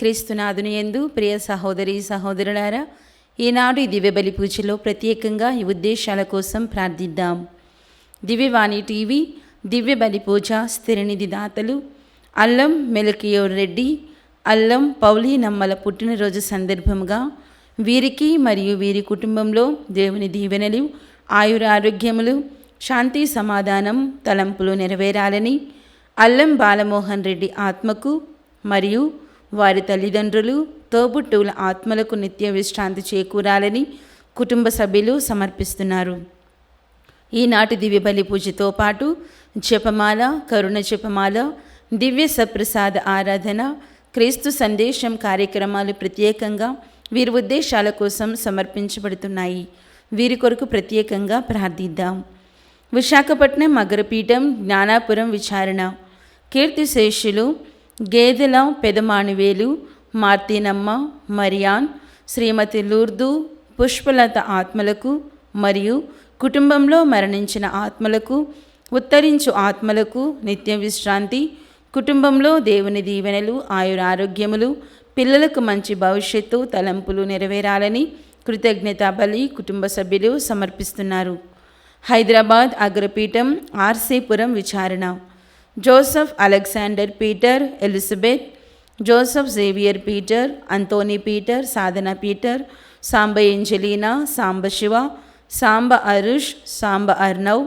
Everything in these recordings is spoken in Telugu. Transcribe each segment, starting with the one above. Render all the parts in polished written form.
క్రీస్తునాథుని యందు ప్రియ సహోదరి సహోదరులారా, ఈనాడు ఈ దివ్య బలి పూజలో ప్రత్యేకంగా ఈ ఉద్దేశాల కోసం ప్రార్థిద్దాం. దివ్యవాణి టీవీ దివ్య బలి పూజ స్థిరనిధి దాతలు అల్లం మెలకియోర్ రెడ్డి, అల్లం పౌలీనమ్మల పుట్టినరోజు సందర్భంగా వీరికి మరియు వీరి కుటుంబంలో దేవుని దీవెనలు, ఆయురారోగ్యములు, శాంతి సమాధానం తలంపులు నెరవేరాలని, అల్లం బాలమోహన్ రెడ్డి ఆత్మకు మరియు వారి తల్లిదండ్రులు, తోబుట్టువుల ఆత్మలకు నిత్య విశ్రాంతి చేకూరాలని కుటుంబ సభ్యులు సమర్పిస్తున్నారు. ఈనాటి దివ్య బలి పూజతో పాటు జపమాల, కరుణ జపమాల, దివ్య సప్రసాద ఆరాధన, క్రీస్తు సందేశం కార్యక్రమాలు ప్రత్యేకంగా వీరి ఉద్దేశాల కోసం సమర్పించబడుతున్నాయి. వీరి కొరకు ప్రత్యేకంగా ప్రార్థిద్దాం. విశాఖపట్నం అగ్రపీఠం జ్ఞానాపురం విచారణ కీర్తిశేషులు గేదెల పెదమాణివేలు, మార్తీనమ్మ, మరియాన్, శ్రీమతి లూర్దు, పుష్పలత ఆత్మలకు మరియు కుటుంబంలో మరణించిన ఆత్మలకు, ఉత్తరించు ఆత్మలకు నిత్య విశ్రాంతి, కుటుంబంలో దేవుని దీవెనలు, ఆయురారోగ్యములు, పిల్లలకు మంచి భవిష్యత్తు తలంపులు నెరవేరాలని కృతజ్ఞతా బలి కుటుంబ సభ్యులు సమర్పిస్తున్నారు. హైదరాబాద్ అగ్రపీఠం ఆర్సీపురం విచారణ Joseph Alexander Peter, Elizabeth, Joseph Xavier Peter, Anthony Peter, Sadhana Peter, Samba Angelina, Samba Shiva, Samba Arush, Samba Arnav,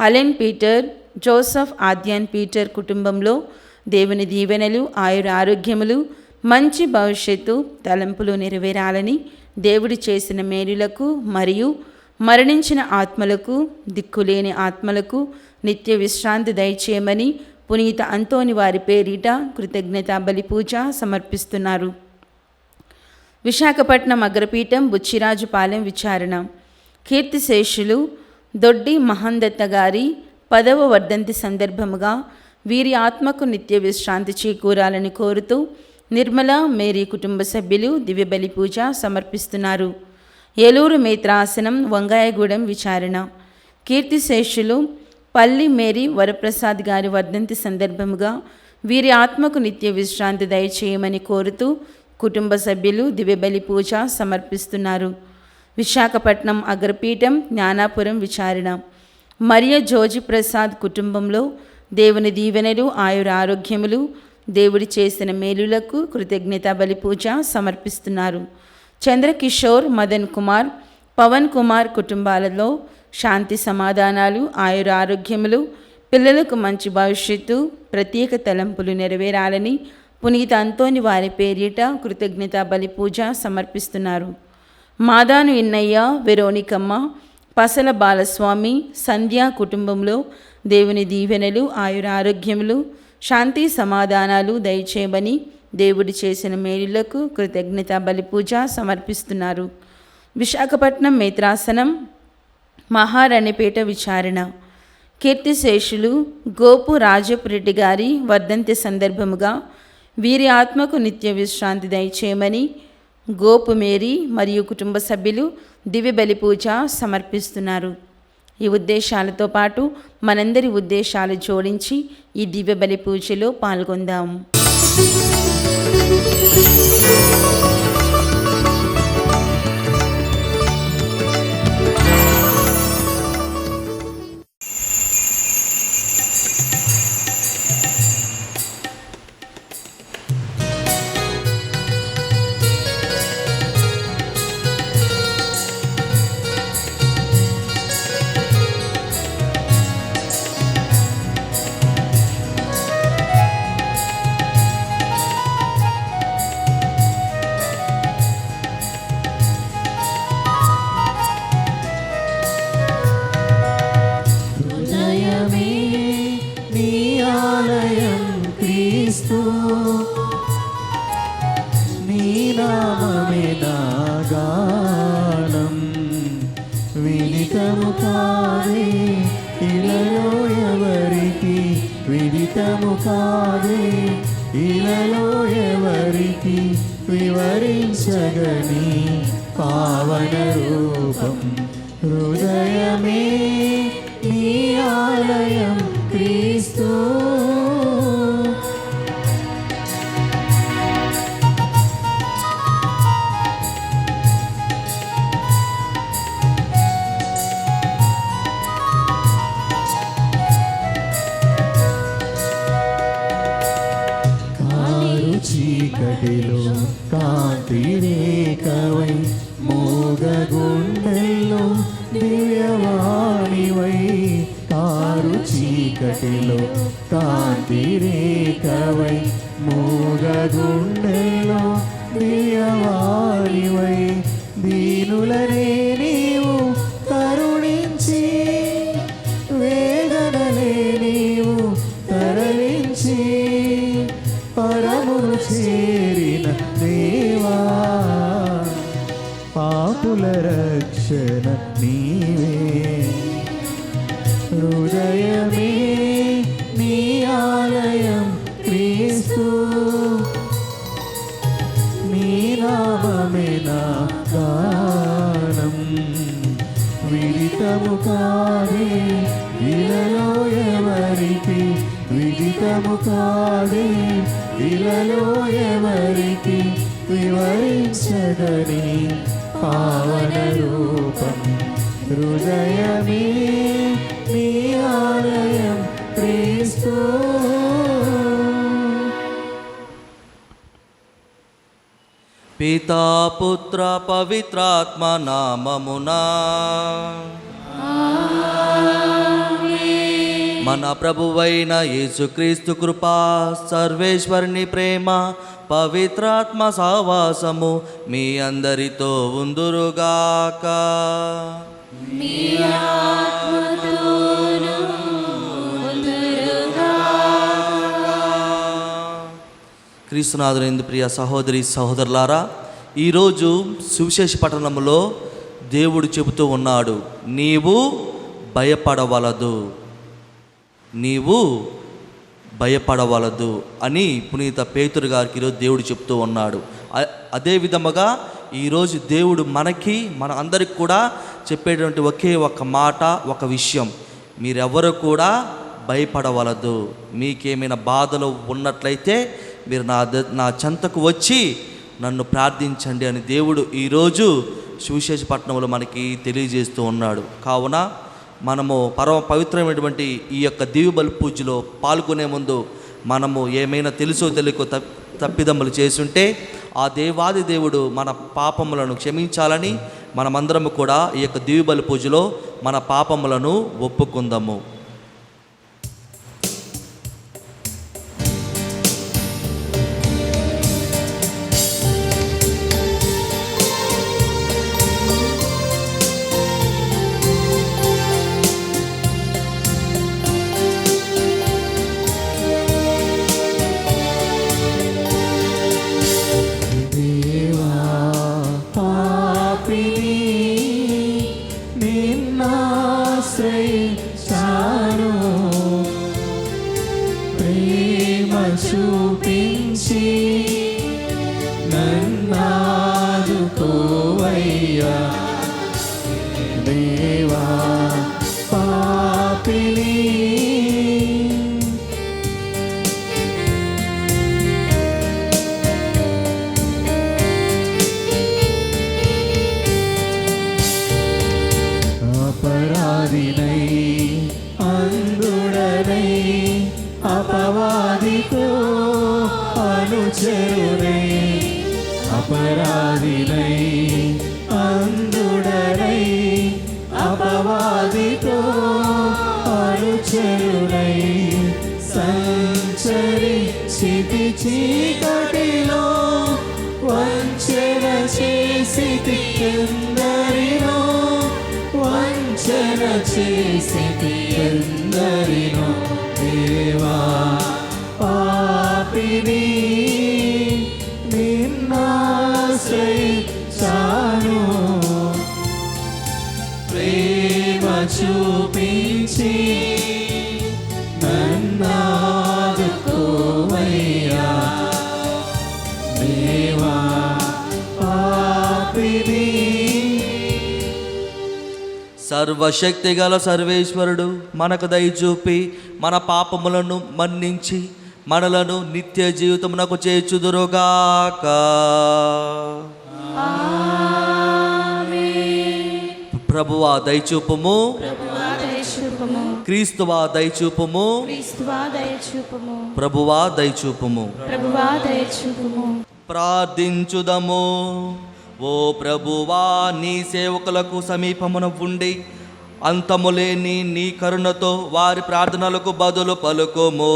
Allen Peter, Joseph Aadyan Peter కుటుంబంలో దేవుని దీవెనలు, ఆయురారోగ్యములు, మంచి భవిష్యత్తు తలంపులు నెరవేరాలని, దేవుడు చేసిన మేలులకు మరియు మరణించిన ఆత్మలకు, దిక్కులేని ఆత్మలకు నిత్య విశ్రాంతి దయచేయమని పునీత అంతోని వారి పేరిట కృతజ్ఞతా బలి పూజ సమర్పిస్తున్నారు. విశాఖపట్నం అగ్రపీఠం బుచ్చిరాజుపాలెం విచారణ కీర్తిశేషులు దొడ్డి మహందత్త గారి 10వ వర్ధంతి సందర్భముగా వీరి ఆత్మకు నిత్య విశ్రాంతి చేకూరాలని కోరుతూ నిర్మల మేరీ కుటుంబ సభ్యులు దివ్య బలి పూజ సమర్పిస్తున్నారు. ఏలూరు మేత్రాసనం వంగాయగూడెం విచారణ కీర్తిశేషులు పల్లి మేరీ వరప్రసాద్ గారి వర్ధంతి సందర్భముగా వీరి ఆత్మకు నిత్య విశ్రాంతి దయచేయమని కోరుతూ కుటుంబ సభ్యులు దివ్య బలి పూజ సమర్పిస్తున్నారు. విశాఖపట్నం అగ్రపీఠం జ్ఞానాపురం విచారణ మరియ జోజి ప్రసాద్ కుటుంబంలో దేవుని దీవెనలు, ఆయురారోగ్యములు, దేవుడి చేసిన మేలులకు కృతజ్ఞతా బలి పూజ సమర్పిస్తున్నారు. చంద్రకిషోర్, మదన్ కుమార్, పవన్ కుమార్ కుటుంబాలలో శాంతి సమాధానాలు, ఆయురారోగ్యములు, పిల్లలకు మంచి భవిష్యత్తు, ప్రత్యేక తలంపులు నెరవేరాలని పునీత అంతోని వారి పేరిట కృతజ్ఞతా బలి పూజ సమర్పిస్తున్నారు. మాదాను ఇన్నయ్య, వెరోనికమ్మ, పసల బాలస్వామి, సంధ్య కుటుంబంలో దేవుని దీవెనలు, ఆయురారోగ్యములు, శాంతి సమాధానాలు దయచేయమని దేవుడి చేసిన మేలులకు కృతజ్ఞతా బలి పూజ సమర్పిస్తున్నారు. విశాఖపట్నం మేత్రాసనం మహారాణిపేట విచారణ కీర్తిశేషులు గోపు రాజపురెడ్డి గారి వర్ధంతి సందర్భముగా వీరి ఆత్మకు నిత్య విశ్రాంతి దయచేయమని గోపు మేరీ మరియు కుటుంబ సభ్యులు దివ్య బలి పూజ సమర్పిస్తున్నారు. ఈ ఉద్దేశాలతో పాటు మనందరి ఉద్దేశాలు జోడించి ఈ దివ్య బలి పూజలో పాల్గొందాం. విదితము కాదే ఇలలో ఎవరికి వివరించగని పావన రూపం హృదయమే నీ ఆలయం క్రీస్తు చీకటిలో కాంతి రేఖవై మూగ గుండెల్లో దివ్యవాణివై కారు చీకటిలో కాంతి రేఖవై మూగ గుండెల్లో దివ్యవాణివై దీనులనే నీవు కరుణించి వేదనలే నీవు తరలించి పరమును చేరిన దేవా పాపుల రక్షణ నీవే హృదయమే నీ ఆలయం క్రీస్తు నీ నామమే నా గానం విదితము కాదే ఇలలో ఎవరికి విదితము కాదే ఇలలో ఎవరికి వివరించదని పావన రూపం హృదయమే నీ ఆలయం క్రీస్తు. పితా పుత్ర పవిత్రాత్మ నామమునా మన ప్రభువైన యేసుక్రీస్తు కృపా సర్వేశ్వరుని ప్రేమ పవిత్రాత్మ సహవాసము మీ అందరితో ఉందురుగాక. క్రీస్తునాథుని ప్రియ సహోదరి సహోదరులారా, ఈరోజు సువిశేష పట్టణంలో దేవుడు చెబుతూ ఉన్నాడు, నీవు భయపడవలదు, నీవు భయపడవలదు అని పునీత పేతురు గారికి ఈరోజు దేవుడు చెప్తూ ఉన్నాడు. అదే విధముగా ఈరోజు దేవుడు మన అందరికి కూడా చెప్పేటువంటి ఒకే ఒక మాట, ఒక విషయం, మీరెవరు కూడా భయపడవలదు. మీకేమైనా బాధలు ఉన్నట్లయితే మీరు నా చెంతకు వచ్చి నన్ను ప్రార్థించండి అని దేవుడు ఈరోజు సువిశేష పట్టణంలో మనకి తెలియజేస్తూ ఉన్నాడు. కావున మనము పరమ పవిత్రమైనటువంటి ఈ యొక్క దివ్య బలి పూజలో పాల్గొనే ముందు మనము ఏమైనా తెలుసో తెలియకో తప్పిదమ్ములు చేసుంటే ఆ దేవాది దేవుడు మన పాపములను క్షమించాలని మనమందరము కూడా ఈ యొక్క దివ్య బలి పూజలో మన పాపములను ఒప్పుకుందాము. చూపించి నన్నాదుకోవయ్యా దేవా పాపిని అపరాధినై అందుడనై అపవాదితో అనుచరునై అపరాధినై అందుడనై అపవాదితో అనుచరునై సంచరి స్థితి చీకటిలో వంచన చేసితి ఎందరినో వంచన చేసితి ఎందరినో దేవా పాపిని నిన్నాశ్రయించాను ప్రేమ చూపించి నన్నాదుకోవయ్యా దేవా పాపిని. సర్వశక్తి గల సర్వేశ్వరుడు మనకు దయచూపి మన పాపములను మన్నించి మనలను నిత్య జీవితమునకు చేర్చుదురుగాక. ప్రభువా దయచూపుము, క్రీస్తువా దయచూపుము, క్రీస్తువా దయచూపుము, ప్రభువా దయచూపుము. ప్రభువా దయచూపుము. ప్రార్థించుదము. ఓ ప్రభువా, నీ సేవకులకు సమీపమున ఉండి అంతములేని నీ కరుణతో వారి ప్రార్థనలకు బదులు పలుకుము.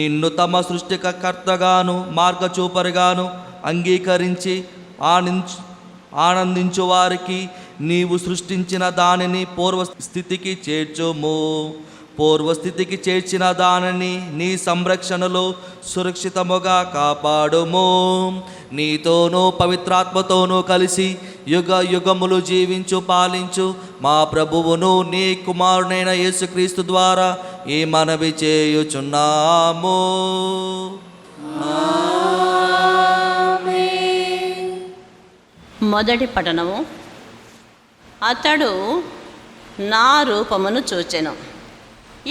నిన్ను తమ సృష్టికర్తగాను మార్గచూపరుగాను అంగీకరించి ఆనందించు వారికి నీవు సృష్టించిన దానిని పూర్వస్థితికి చేర్చుము. పూర్వస్థితికి చేర్చిన దానిని నీ సంరక్షణలో సురక్షితముగా కాపాడుము. నీతోనూ పవిత్రాత్మతోనూ కలిసి యుగ యుగములు జీవించు పాలించు మా ప్రభువును నీ కుమారునైన యేసుక్రీస్తు ద్వారా ఈ మనవి చేయుచున్నాము. మొదటి పఠనము. అతడు నా రూపమును చూచెను.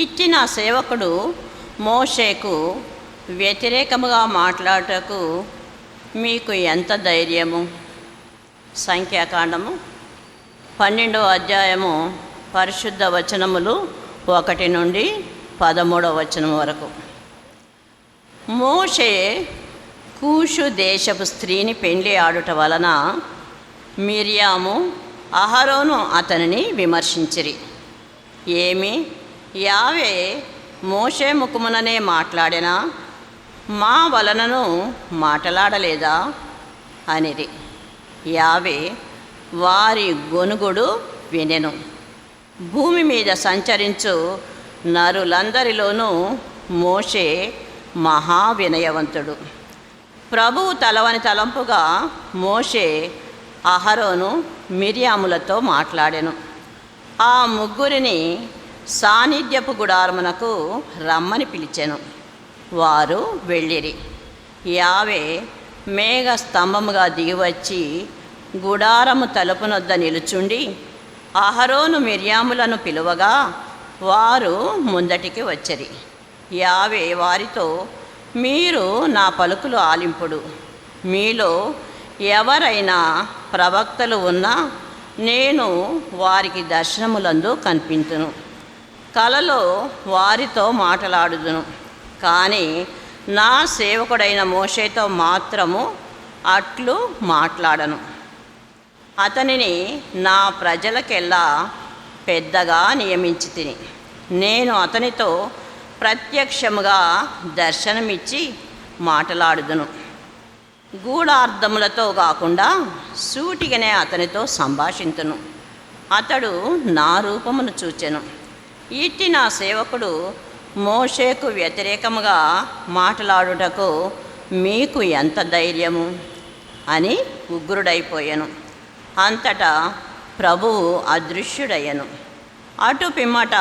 ఇచ్చిన సేవకుడు మోషేకు వ్యతిరేకముగా మాట్లాడటకు మీకు ఎంత ధైర్యము. సంఖ్యాకాండము 12వ అధ్యాయము పరిశుద్ధ వచనములు 1 నుండి 13వ వచనం వరకు. మోషే కూషు దేశపు స్త్రీని పెండ్లి ఆడుట వలన మిర్యాము అహరోను అతనిని విమర్శించిరి. ఏమి, యావే మోషే ముఖముననే మాట్లాడినా మా వలనను మాట్లాడలేదా అనిరి. యావే వారి గొనుగుడు వినెను. భూమి మీద సంచరించు నరులందరిలోనూ మోషే మహా వినయవంతుడు. ప్రభువు తలవని తలంపుగా మోషే అహరోను మిర్యాములతో మాట్లాడెను. ఆ ముగ్గురిని సాన్నిధ్యపు గుడారమునకు రమ్మని పిలిచెను. వారు వెళ్ళిరి. యావే మేఘ స్తంభముగా దిగివచ్చి గుడారము తలుపునొద్ద నిలుచుండి అహరోను మిర్యాములను పిలువగా వారు ముందటికి వచ్చిరి. యావే వారితో, మీరు నా పలుకులు ఆలింపుడు. మీలో ఎవరైనా ప్రవక్తలు ఉన్నా నేను వారికి దర్శనములందు కనిపించును, కలలో వారితో మాట్లాడుదును. కానీ నా సేవకుడైన మోషేతో మాత్రము అట్లు మాట్లాడను. అతనిని నా ప్రజలకెల్లా పెద్దగా నియమించి తిని నేను అతనితో ప్రత్యక్షముగా దర్శనమిచ్చి మాట్లాడుదును. గూఢార్థములతో కాకుండా సూటిగానే అతనితో సంభాషింతును. అతడు నా రూపమును చూచెను. ఇట్టి నా సేవకుడు మోషేకు వ్యతిరేకముగా మాట్లాడుటకు మీకు ఎంత ధైర్యము అని ఉగ్రుడైపోయాను. అంతటా ప్రభువు అదృశ్యుడయ్యను. అటు పిమ్మట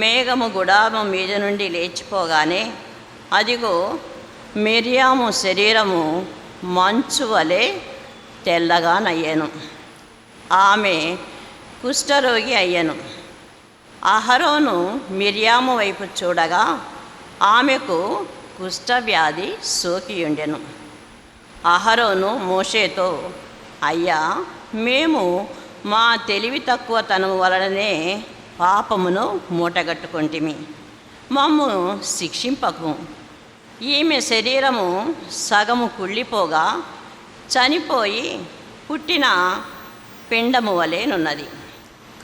మేఘము గుడారము మీద నుండి లేచిపోగానే అదిగో మిర్యాము శరీరము మంచు వలె తెల్లగానయ్యాను. ఆమె కుష్ఠరోగి అయ్యాను. అహరోను మిర్యాము వైపు చూడగా ఆమెకు కుష్ఠవ్యాధి సోకియుండెను. అహరోను మోషేతో, అయ్యా, మేము మా తెలివి తక్కువతనం వలననే పాపమును మూటగట్టుకొంటిమి. మమ్ము శిక్షింపకు. ఈమె శరీరము సగము కుళ్ళిపోగా చనిపోయి పుట్టిన పిండము వలెనున్నది,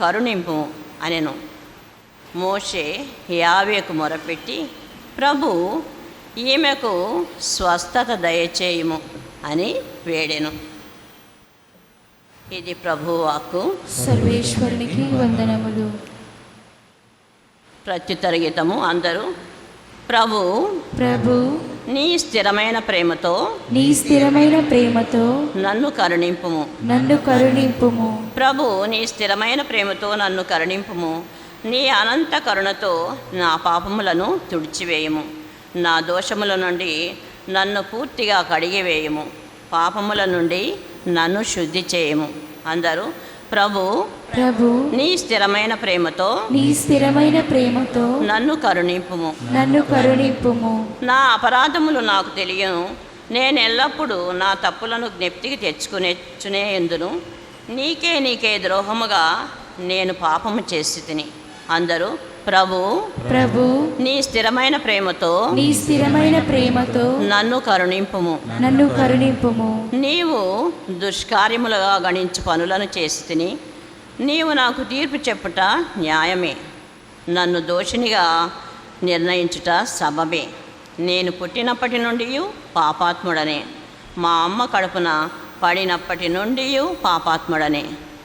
కరుణింపు అనెను. మోషే యావేకు మొరపెట్టి, ప్రభు, ఈమెకు స్వస్థత దయచేయుము అని వేడెను. ఇది ప్రభువాక్కు. సర్వేశ్వరునికి వందనములు. ప్రత్యుత్తర గీతము. అందరూ, ప్రభు, ప్రభు, నీ స్థిరమైన ప్రేమతో నన్ను కరుణింపుము. నన్ను కరుణింపుము. ప్రభు, నీ స్థిరమైన ప్రేమతో నన్ను కరుణింపుము. నీ అనంత కరుణతో నా పాపములను తుడిచివేయము. నా దోషముల నుండి నన్ను పూర్తిగా కడిగివేయము. పాపముల నుండి నన్ను శుద్ధి చేయము. అందరూ, ప్రభు, ప్రభు, నీ స్థిరమైన ప్రేమతో నన్ను కరుణింపుము. నన్ను కరుణింపుము. నా అపరాధములు నాకు తెలియను. నేను ఎల్లప్పుడూ నా తప్పులను జ్ఞప్తికి తెచ్చుకునే ఎందును. నీకే ద్రోహముగా నేను పాపము చేసి తిని. అందరూ, ప్రభు ప్రభు నీ స్థిరమైన ప్రేమతో నీ స్థిరమైన ప్రేమతో నన్ను కరుణింపుము. నన్ను కరుణింపుము. నీవు దుష్కార్యములుగా గణించు పనులను చేసి తిని నీవు నాకు తీర్పు చెప్పుట న్యాయమే. నన్ను దోషినిగా నిర్ణయించుట సబబే. నేను పుట్టినప్పటి నుండి పాపాత్ముడనే, మా అమ్మ కడుపున పడినప్పటి నుండి పాపాత్ముడనే.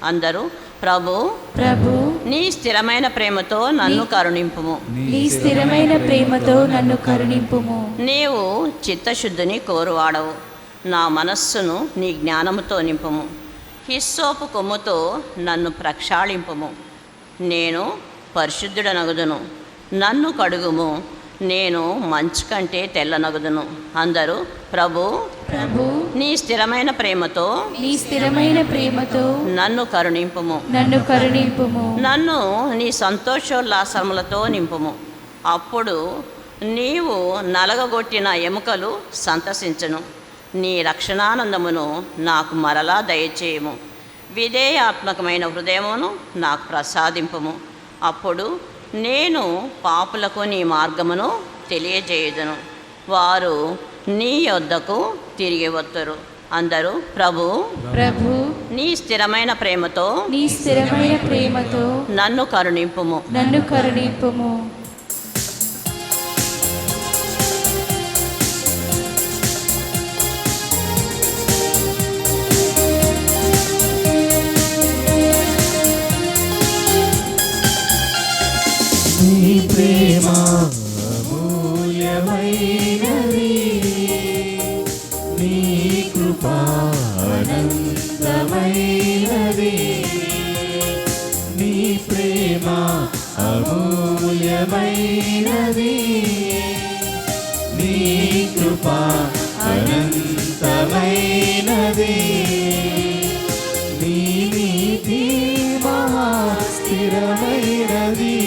అందరూ ప్రభు ప్రభు నీ స్థిరమైన ప్రేమతో నన్ను కరుణింపుము. నీ స్థిరమైన ప్రేమతో నన్ను కరుణింపుము. నీవు చిత్తశుద్ధిని కోరువాడవు. నా మనస్సును నీ జ్ఞానముతో నింపుము. హిస్సోపు కొమ్ముతో నన్ను ప్రక్షాళింపుము. నేను పరిశుద్ధుడనగుదును. నన్ను కడుగుము, నేను మంచు కంటే తెల్లనగుదును. అందరూ ప్రభు ప్రభు నీ స్థిరమైన ప్రేమతో నీ స్థిరమైన ప్రేమతో నన్ను కరుణింపుము. నన్ను కరుణింపుము. నన్ను నీ సంతోషోల్లాసములతో నింపుము. అప్పుడు నీవు నలగగొట్టిన ఎముకలు సంతసించును. నీ రక్షణానందమును నాకు మరలా దయచేయము. విధేయాత్మకమైన హృదయమును నాకు ప్రసాదింపుము. అప్పుడు నేను పాపులకు నీ మార్గమును తెలియజేయుదును. వారు నీ యొద్దకు తిరిగి వత్తురు. అందరూ ప్రభు ప్రభు నీ స్థిరమైన ప్రేమతో నీ స్థిరమైన ప్రేమతో నన్ను కరుణింపుము. నన్ను కరుణింపుము. నీ ప్రేమ అమూల్యమైనది, నీ కృప అనంతమైనది. నీ ప్రేమ అమూల్యమైనది, నీ కృప అనంతమైనది. నీ నీతి మహాస్థిరమైనది,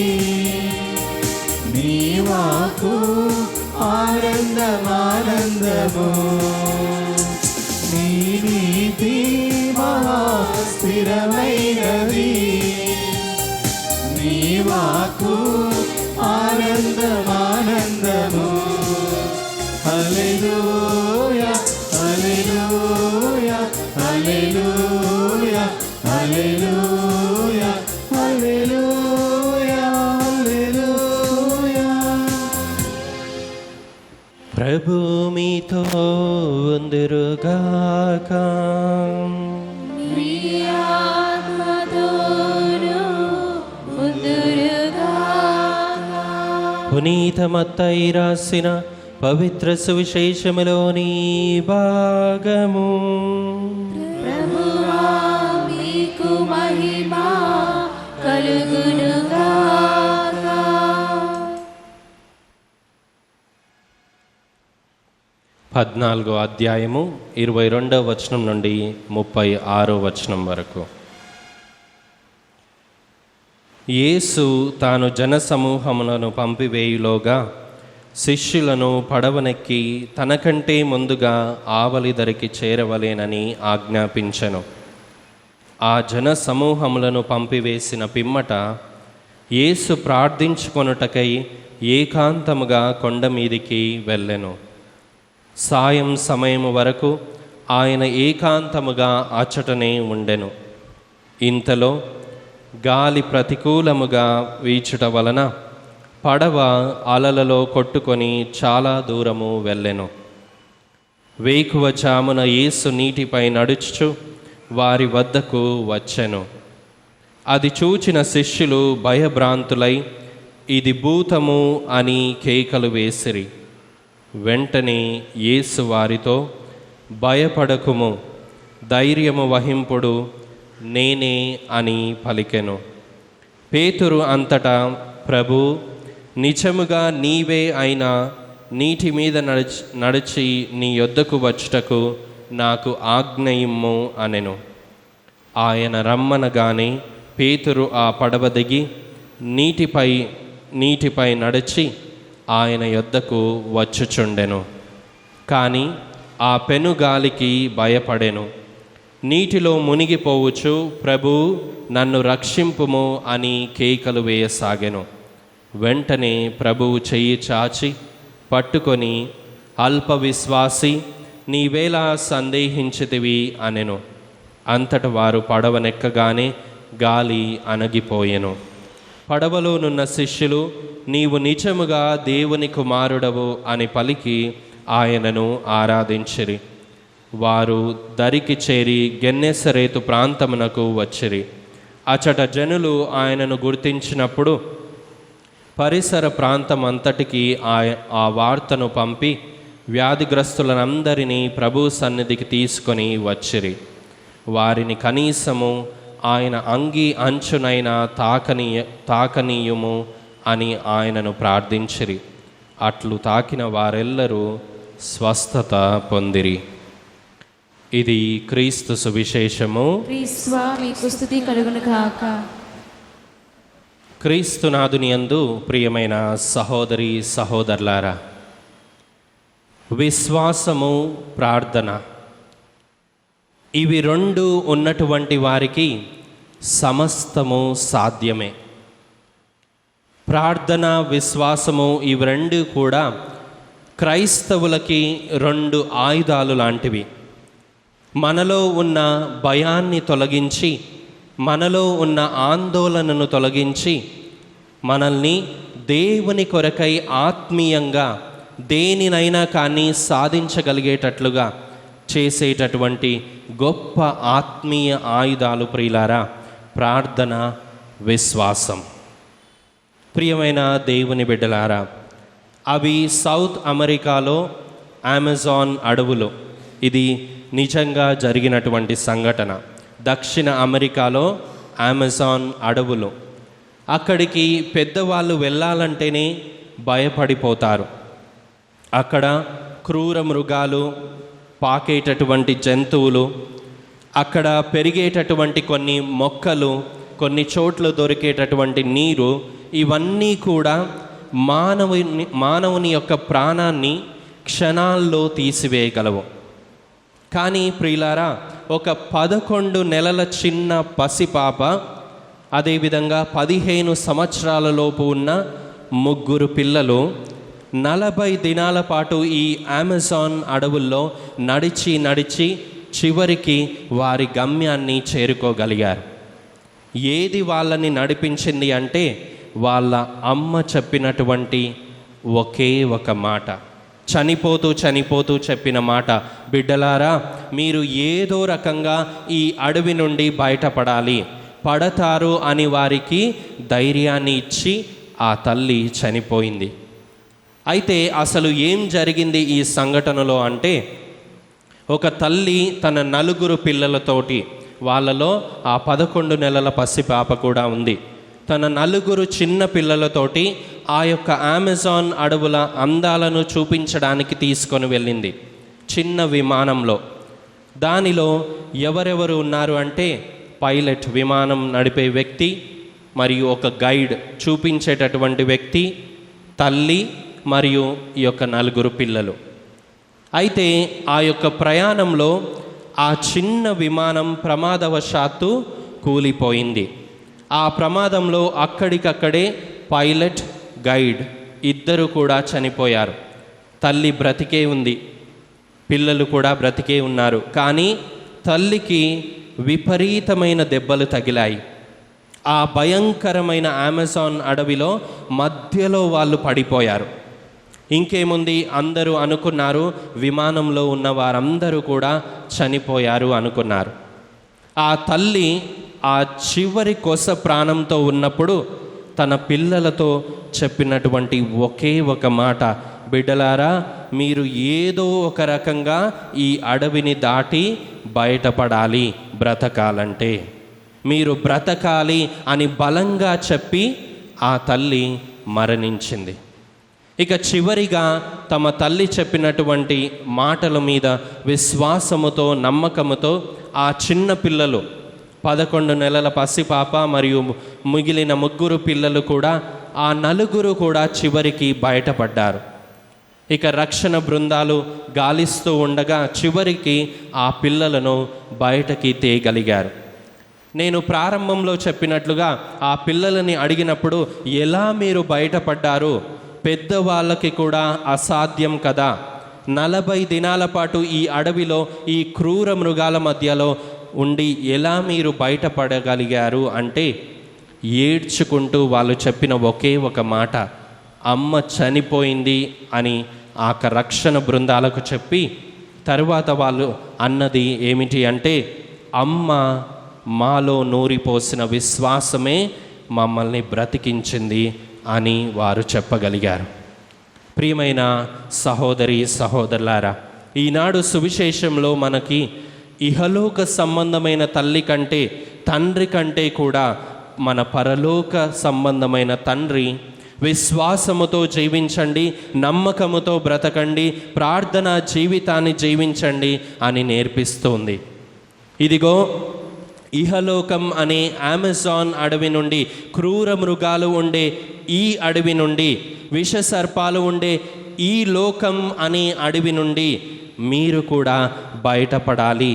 నీ వాకు ఆనందమానందము. నీ నీతి మహాస్థిరమైనది, నీ వాకు ఆనందమానందము. హల్లెలూయా హల్లెలూయా హల్లెలూయా హల్లెలూయా హల్లెలూయా హల్లెలూయా. ప్రభు మీతో ఉందురుగాక. నీ ఆత్మతోను ఉందురుగాక. పునీత మత్తయి రాసిన పవిత్ర సువిశేషములోని భాగము. ప్రభువా మీకు మహిమ కలుగునుగాక. 14వ అధ్యాయము 22వ వచనం నుండి 36వ వచనం వరకు. యేసు తాను జనసమూహములను పంపివేయులోగా శిష్యులను పడవనెక్కి తనకంటే ముందుగా ఆవలి ధరికి చేరవలేనని ఆజ్ఞాపించెను. ఆ జనసమూహములను పంపివేసిన పిమ్మట యేసు ప్రార్థించుకొనుటకై ఏకాంతముగా కొండ మీదికి వెళ్ళెను. సాయం సమయము వరకు ఆయన ఏకాంతముగా అచ్చటనే ఉండెను. ఇంతలో గాలి ప్రతికూలముగా వీచుట వలన పడవ అలలలో కొట్టుకొని చాలా దూరము వెళ్ళెను. వేకువజామున యేసు నీటిపై నడుచుచు వారి వద్దకు వచ్చెను. అది చూచిన శిష్యులు భయభ్రాంతులై ఇది భూతము అని కేకలు వేసిరి. వెంటనే యేసు వారితో, భయపడకుము, ధైర్యము వహింపుడు, నేనే అని పలికెను. పేతురు అంతటా, ప్రభు, నిజముగా నీవే అయినా నీటి మీద నడిచి నీ యొద్దకు వచ్చుటకు నాకు ఆజ్ఞ ఇమ్ము అనెను. ఆయన రమ్మనగానే పేతురు ఆ పడవ దిగి నీటిపై నడిచి ఆయన యొద్దకు వచ్చుచుండెను. కానీ ఆ పెనుగాలికి భయపడెను. నీటిలో మునిగిపోవచ్చు, ప్రభు నన్ను రక్షింపుము అని కేకలు వేయసాగెను. వెంటనే ప్రభువు చెయ్యి చాచి పట్టుకొని, అల్ప విశ్వాసి, నీవేలా సందేహించితివి అనెను. అంతట వారు పడవనెక్కగానే గాలి అణగిపోయెను. పడవలోనున్న శిష్యులు, నీవు నిజముగా దేవుని కుమారుడవు అని పలికి ఆయనను ఆరాధించిరి. వారు దరికి చేరి గెన్నెసరేతు ప్రాంతమునకు వచ్చిరి. అచట జనులు ఆయనను గుర్తించినప్పుడు పరిసర ప్రాంతం అంతటికి ఆ వార్తను పంపి వ్యాధిగ్రస్తులనందరినీ ప్రభు సన్నిధికి తీసుకొని వచ్చిరి. వారిని కనీసము ఆయన అంగీ అంచునైనా తాకనీయుము అని ఆయనను ప్రార్థించిరి. అట్లు తాకిన వారెల్లరూ స్వస్థత పొందిరి. ఇది క్రీస్తు సువిశేషము. క్రీస్తువా మీకు స్తుతి కలుగును గాక. క్రీస్తునాథుని యందు ప్రియమైన సహోదరి సహోదరులారా, విశ్వాసము, ప్రార్థన, ఇవి రెండు ఉన్నటువంటి వారికి సమస్తము సాధ్యమే. ప్రార్థన, విశ్వాసము ఇవి రెండు కూడా క్రైస్తవులకి రెండు ఆయుధాలు లాంటివి. మనలో ఉన్న భయాన్ని తొలగించి, మనలో ఉన్న ఆందోళనను తొలగించి, మనల్ని దేవుని కొరకై ఆత్మీయంగా దేనినైనా కానీ సాధించగలిగేటట్లుగా చేసేటటువంటి గొప్ప ఆత్మీయ ఆయుధాలు ప్రియులారా ప్రార్థన, విశ్వాసం. ప్రియమైన దేవుని బిడ్డలారా, అవి సౌత్ అమెరికాలో అమెజాన్ అడవులు, ఇది నిజంగా జరిగినటువంటి సంఘటన. దక్షిణ అమెరికాలో అమెజాన్ అడవులు, అక్కడికి పెద్దవాళ్ళు వెళ్ళాలంటేనే భయపడిపోతారు. అక్కడ క్రూర మృగాలు, పాకేటటువంటి జంతువులు, అక్కడ పెరిగేటటువంటి కొన్ని మొక్కలు, కొన్ని చోట్ల దొరికేటటువంటి నీరు, ఇవన్నీ కూడా మానవుని యొక్క ప్రాణాన్ని క్షణాల్లో తీసివేయగలవు. కానీ ప్రియులారా, ఒక 11 నెలల చిన్న పసిపాప, అదేవిధంగా 15 సంవత్సరాలలోపు ఉన్న 3 పిల్లలు 40 దినాల పాటు ఈ అమెజాన్ అడవుల్లో నడిచి చివరికి వారి గమ్యాన్ని చేరుకోగలిగారు. ఏది వాళ్ళని నడిపించింది అంటే వాళ్ళ అమ్మ చెప్పినటువంటి ఒకే ఒక మాట, చనిపోతూ చెప్పిన మాట, బిడ్డలారా మీరు ఏదో రకంగా ఈ అడవి నుండి బయటపడాలి, పడతారు అని వారికి ధైర్యాన్ని ఇచ్చి ఆ తల్లి చనిపోయింది. అయితే అసలు ఏం జరిగింది ఈ సంఘటనలో అంటే, ఒక తల్లి తన 4 పిల్లలతోటి, వాళ్ళలో ఆ 11 నెలల పసిపాప కూడా ఉంది, తన 4 చిన్న పిల్లలతోటి ఆ యొక్క అమెజాన్ అడవుల అందాలను చూపించడానికి తీసుకొని వెళ్ళింది చిన్న విమానంలో. దానిలో ఎవరెవరు ఉన్నారు అంటే పైలట్, విమానం నడిపే వ్యక్తి, మరియు ఒక గైడ్, చూపించేటటువంటి వ్యక్తి, తల్లి మరియు ఈ యొక్క 4 పిల్లలు. అయితే ఆ యొక్క ప్రయాణంలో ఆ చిన్న విమానం ప్రమాదవశాత్తు కూలిపోయింది. ఆ ప్రమాదంలో అక్కడికక్కడే పైలట్, గైడ్ ఇద్దరు కూడా చనిపోయారు. తల్లి బ్రతికే ఉంది, పిల్లలు కూడా బ్రతికే ఉన్నారు. కానీ తల్లికి విపరీతమైన దెబ్బలు తగిలాయి. ఆ భయంకరమైన అమెజాన్ అడవిలో మధ్యలో వాళ్ళు పడిపోయారు. ఇంకేముంది, అందరూ అనుకున్నారు విమానంలో ఉన్న వారందరూ కూడా చనిపోయారు అనుకున్నారు. ఆ తల్లి ఆ చివరి కొస ప్రాణంతో ఉన్నప్పుడు తన పిల్లలతో చెప్పినటువంటి ఒకే ఒక మాట, బిడ్డలారా మీరు ఏదో ఒక రకంగా ఈ అడవిని దాటి బయటపడాలి, బ్రతకాలంటే మీరు బ్రతకాలి అని బలంగా చెప్పి ఆ తల్లి మరణించింది. ఇక చివరిగా తమ తల్లి చెప్పినటువంటి మాటల మీద విశ్వాసముతో, నమ్మకముతో ఆ చిన్న పిల్లలు, 11 నెలల పసిపాప మరియు మిగిలిన 3 పిల్లలు కూడా, ఆ 4 కూడా చివరికి బయటపడ్డారు. ఇక రక్షణ బృందాలు గాలిస్తూ ఉండగా చివరికి ఆ పిల్లలను బయటకి తేగలిగారు. నేను ప్రారంభంలో చెప్పినట్లుగా ఆ పిల్లలని అడిగినప్పుడు ఎలా మీరు బయటపడ్డారు? పెద్దవాళ్ళకి కూడా అసాధ్యం కదా. 40 దినాల పాటు ఈ అడవిలో ఈ క్రూర మృగాల మధ్యలో ఉండి ఎలా మీరు బయటపడగలిగారు అంటే, ఏడ్చుకుంటూ వాళ్ళు చెప్పిన ఒకే ఒక మాట, అమ్మ చనిపోయింది అని ఆ రక్షణ బృందాలకు చెప్పి, తరువాత వాళ్ళు అన్నది ఏమిటి అంటే, అమ్మ మాలో నూరిపోసిన విశ్వాసమే మమ్మల్ని బ్రతికించింది అని వారు చెప్పగలిగారు. ప్రియమైన సహోదరి సహోదరులారా, ఈనాడు సువిశేషంలో మనకి ఇహలోక సంబంధమైన తల్లి కంటే, తండ్రి కంటే కూడా మన పరలోక సంబంధమైన తండ్రి విశ్వాసముతో జీవించండి, నమ్మకముతో బ్రతకండి, ప్రార్థనా జీవితాన్ని జీవించండి అని నేర్పిస్తుంది. ఇదిగో ఇహలోకం అనే అమెజాన్ అడవి నుండి, క్రూర మృగాలు ఉండే ఈ అడవి నుండి, విషసర్పాలు ఉండే ఈ లోకం అనే అడవి నుండి మీరు కూడా బయటపడాలి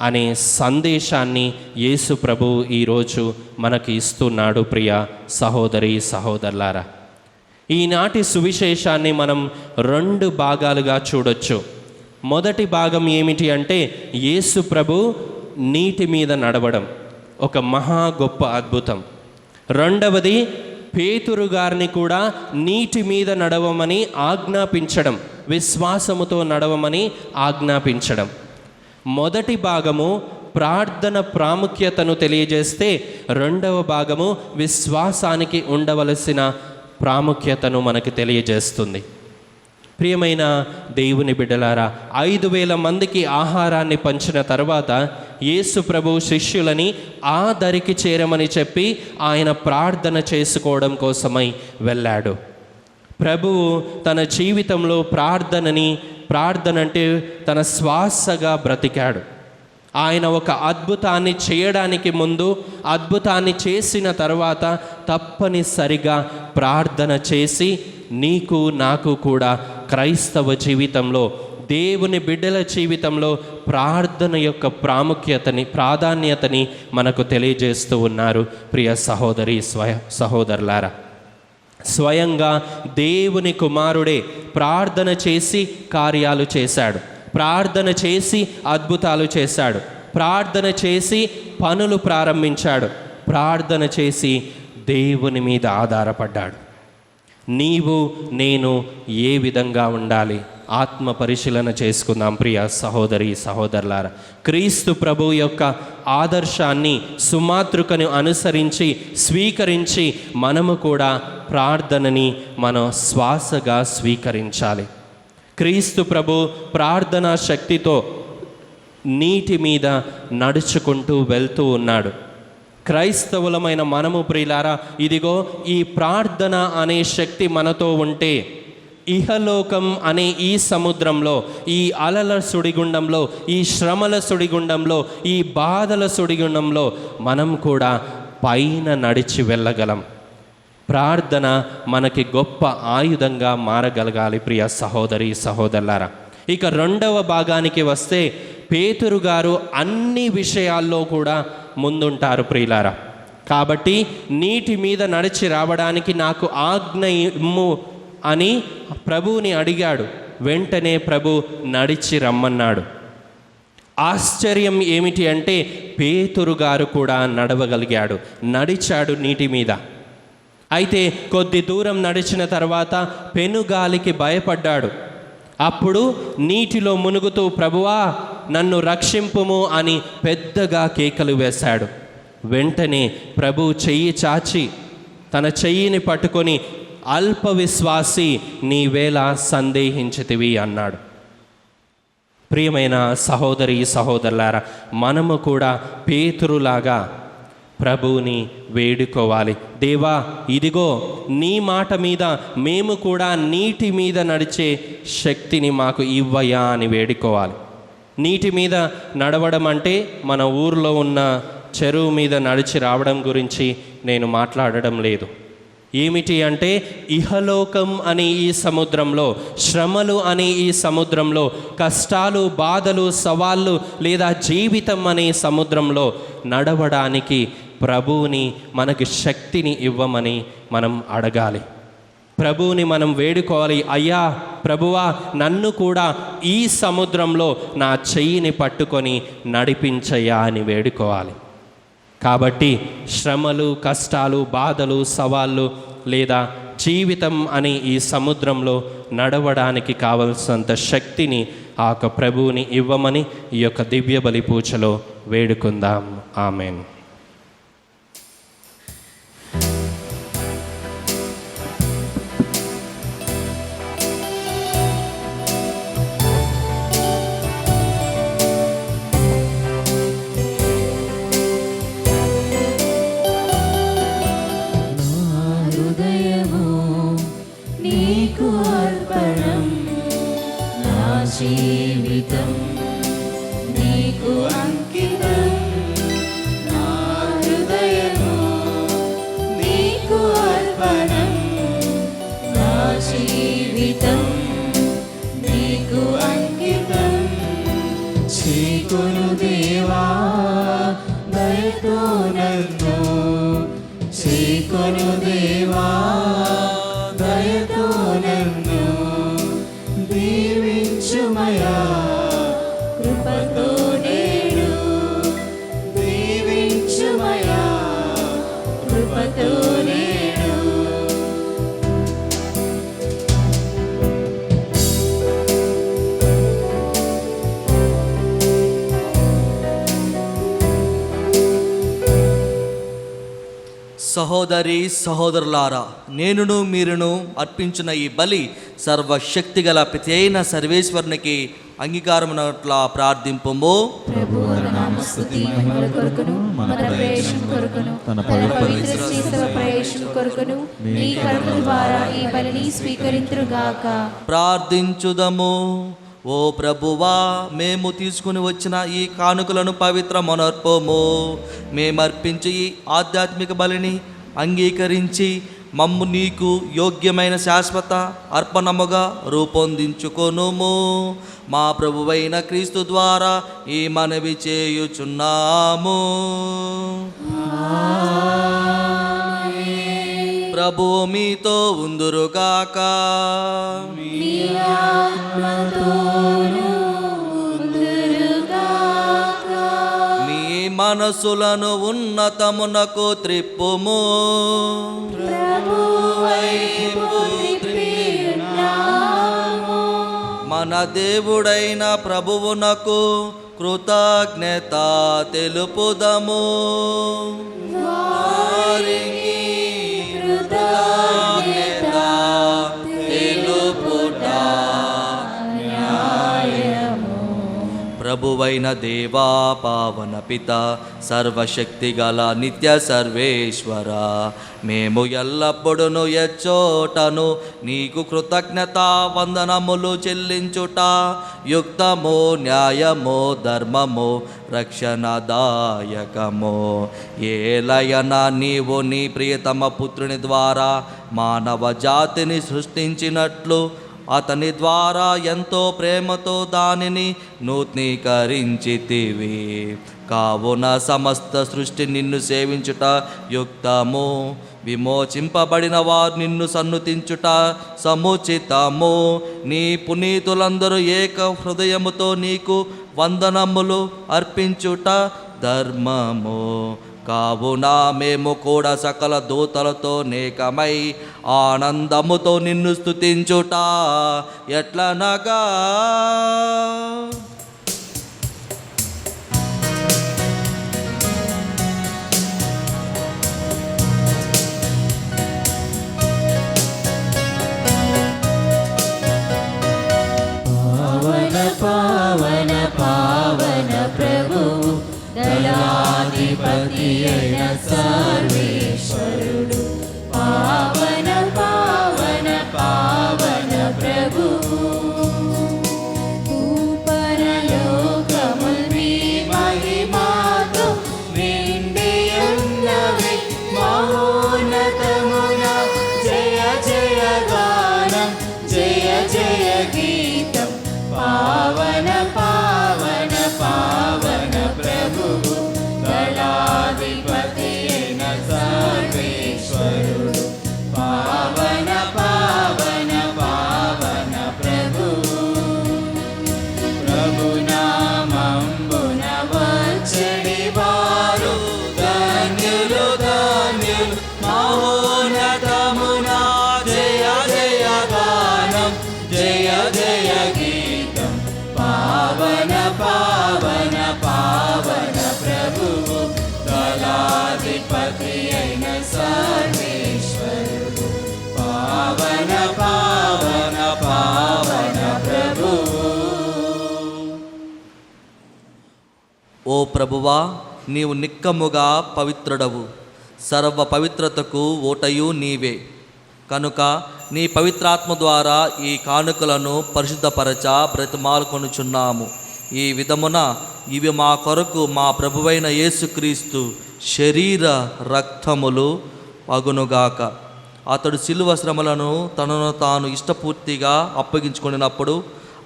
అనే సందేశాన్ని యేసు ప్రభు ఈరోజు మనకి ఇస్తున్నాడు. ప్రియ సహోదరి సహోదరులారా, ఈనాటి సువిశేషాన్ని మనం 2 భాగాలుగా చూడొచ్చు. మొదటి భాగం ఏమిటి అంటే, యేసు ప్రభు నీటి మీద నడవడం ఒక మహా గొప్ప అద్భుతం. రెండవది, పేతురు గారిని కూడా నీటి మీద నడవమని ఆజ్ఞాపించడం, విశ్వాసముతో నడవమని ఆజ్ఞాపించడం. మొదటి భాగము ప్రార్థన ప్రాముఖ్యతను తెలియజేస్తే, రెండవ భాగము విశ్వాసానికి ఉండవలసిన ప్రాముఖ్యతను మనకి తెలియజేస్తుంది. ప్రియమైన దేవుని బిడ్డలారా, 5,000 మందికి ఆహారాన్ని పంచిన తర్వాత యేసు ప్రభు శిష్యులని ఆ దరికి చేరమని చెప్పి ఆయన ప్రార్థన చేసుకోవడం కోసమై వెళ్ళాడు. ప్రభువు తన జీవితంలో ప్రార్థన అంటే తన శ్వాసగా బ్రతికాడు. ఆయన ఒక అద్భుతాన్ని చేయడానికి ముందు, అద్భుతాన్ని చేసిన తర్వాత తప్పనిసరిగా ప్రార్థన చేసి, నీకు నాకు కూడా క్రైస్తవ జీవితంలో, దేవుని బిడ్డల జీవితంలో ప్రార్థన యొక్క ప్రాధాన్యతని మనకు తెలియజేస్తూ ఉన్నారు. ప్రియ సహోదరి సహోదరులారా, స్వయంగా దేవుని కుమారుడే ప్రార్థన చేసి కార్యాలు చేశాడు, ప్రార్థన చేసి అద్భుతాలు చేశాడు, ప్రార్థన చేసి పనులు ప్రారంభించాడు, ప్రార్థన చేసి దేవుని మీద ఆధారపడ్డాడు. నీవు నేను ఏ విధంగా ఉండాలి? ఆత్మ పరిశీలన చేసుకుందాం ప్రియ సహోదరి సహోదరులారా. క్రీస్తు ప్రభు యొక్క ఆదర్శాన్ని, సుమాతృకను అనుసరించి స్వీకరించి మనము కూడా ప్రార్థనని మన శ్వాసగా స్వీకరించాలి. క్రీస్తు ప్రభు ప్రార్థనా శక్తితో నీటి మీద నడుచుకుంటూ వెళ్తూ ఉన్నాడు. క్రైస్తవులమైన మనము ప్రియులారా, ఇదిగో ఈ ప్రార్థన అనే శక్తి మనతో ఉంటే, ఇహలోకం అనే ఈ సముద్రంలో, ఈ అలల సుడిగుండంలో, ఈ శ్రమల సుడిగుండంలో, ఈ బాధల సుడిగుండంలో మనం కూడా పైన నడిచి వెళ్ళగలం. ప్రార్థన మనకి గొప్ప ఆయుధంగా మారగలగాలి ప్రియ సహోదరి సహోదరులారా. ఇక రెండవ భాగానికి వస్తే, పేతురు గారు అన్ని విషయాల్లో కూడా ముందుంటారు ప్రియులారా. కాబట్టి నీటి మీద నడిచి రావడానికి నాకు ఆజ్ఞ ఇమ్ము అని ప్రభువుని అడిగాడు. వెంటనే ప్రభు నడిచి రమ్మన్నాడు. ఆశ్చర్యం ఏమిటి అంటే, పేతురు గారు కూడా నడవగలిగాడు, నడిచాడు నీటి మీద. అయితే కొద్ది దూరం నడిచిన తర్వాత పెనుగాలికి భయపడ్డాడు. అప్పుడు నీటిలో మునుగుతూ, ప్రభువా నన్ను రక్షింపుము అని పెద్దగా కేకలు వేశాడు. వెంటనే ప్రభు చెయ్యి చాచి తన చెయ్యిని పట్టుకొని, అల్ప విశ్వాసి, నీవేళ సందేహించితివి అన్నాడు. ప్రియమైన సహోదరి సహోదరులారా, మనము కూడా పేతురులాగా ప్రభువుని వేడుకోవాలి. దేవా, ఇదిగో నీ మాట మీద మేము కూడా నీటి మీద నడిచే శక్తిని మాకు ఇవ్వయా అని వేడుకోవాలి. నీటి మీద నడవడం అంటే మన ఊర్లో ఉన్న చెరువు మీద నడిచి రావడం గురించి నేను మాట్లాడడం లేదు. ఏమిటి అంటే ఇహలోకం అనే ఈ సముద్రంలో, శ్రమలు అనే ఈ సముద్రంలో, కష్టాలు, బాధలు, సవాళ్ళు లేదా జీవితం అనే సముద్రంలో నడవడానికి ప్రభువుని మనకి శక్తిని ఇవ్వమని మనం అడగాలి. ప్రభువుని మనం వేడుకోవాలి. అయ్యా ప్రభువా, నన్ను కూడా ఈ సముద్రంలో నా చెయ్యిని పట్టుకొని నడిపించయ్యా అని వేడుకోవాలి. కాబట్టి శ్రమలు, కష్టాలు, బాధలు, సవాళ్ళు లేదా జీవితం అనే ఈ సముద్రంలో నడవడానికి కావలసినంత శక్తిని ఆ యొక్క ప్రభువుని ఇవ్వమని ఈ యొక్క దివ్య బలి పూజలో వేడుకుందాం. ఆమెన్. జీవితం నీకు అంకితం, నా హృదయము నీకు అర్పణం, నా జీవితం నీకు అంకితం. చీకొను దేవా దయతో నన్ను, చీకొను దేవా దయతో నన్ను దీవించుమయా, కృపతో నేడు దీవించుమయా, కృపతో నేడు. సహోదరి సహోదరులారా, నేనును మీరును అర్పించిన ఈ బలి సర్వశక్తి గల ప్రతి అయిన సర్వేశ్వరునికి అంగీకారమునట్లా ప్రార్థింపుము. ప్రార్థించుదము. ఓ ప్రభువా, మేము తీసుకుని వచ్చిన ఈ కానుకలను పవిత్రమనర్పము. మేమర్పించి ఈ ఆధ్యాత్మిక బలిని అంగీకరించి మమ్ము నీకు యోగ్యమైన శాశ్వత అర్పణముగా రూపొందించుకొనుము. మా ప్రభువైన క్రీస్తు ద్వారా ఈ మనవి చేయుచున్నాము. ప్రభువు మీతో ఉందురుగాక. మీ మనసులను ఉన్నతమునకు త్రిప్పుము. మన దేవుడైన ప్రభువునకు కృతజ్ఞత తెలుపుదము. ప్రభువైన దేవా, పావన పిత, సర్వశక్తి గల నిత్య సర్వేశ్వర, మేము ఎల్లప్పుడూ ఎచ్చోటను నీకు కృతజ్ఞత వందనములు చెల్లించుట యుక్తము, న్యాయము, ధర్మము, రక్షణదాయకము. ఏలయన నీవు నీ ప్రియతమ పుత్రుని ద్వారా మానవ జాతిని సృష్టించినట్లు అతని ద్వారా ఎంతో ప్రేమతో దానిని నూతనీకరించితివి. కావున సమస్త సృష్టి నిన్ను సేవించుట యుక్తము, విమోచింపబడిన వారు నిన్ను సన్నుతించుట సముచితము. నీ పునీతులందరూ ఏక హృదయముతో నీకు వందనములు అర్పించుట ధర్మము. కావున మేము కూడా సకల దూతలతో నేకమై ఆనందముతో నిన్ను స్తుతించుట ఎట్లనగా, పావన పావన పావన ప్రభువు, దళాధిపతి అయిన సర్వేశ్వరుడు. పావన పావన పావన ప్రభువు, పరలోకముల్ మీ మహిమతో నిండి ఉన్నవి. మహోన్నతమున ప్రభునామంబున వచ్చడి వారు ధన్యులు ధన్యులు. మహోన్నతమున జయ జయ గానం, జయ జయ గీతం. పావన పావన పావన ప్రభువు, దళాధిపతి అయిన సర్వేశ్వరుడు. పావన పావన పావన ప్రభువు. ఓ ప్రభువా, నీవు నిక్కముగా పవిత్రుడవు, సర్వ పవిత్రతకు ఓటయు నీవే. కనుక నీ పవిత్రాత్మ ద్వారా ఈ కానుకలను పరిశుద్ధపరచ బ్రతిమాలుకొనుచున్నాము. ఈ విధమున ఇవి మా కొరకు మా ప్రభువైన యేసుక్రీస్తు శరీర రక్తములు అగునుగాక. అతడు శిలువ శ్రమలను తనను తాను ఇష్టపూర్తిగా అప్పగించుకొనినప్పుడు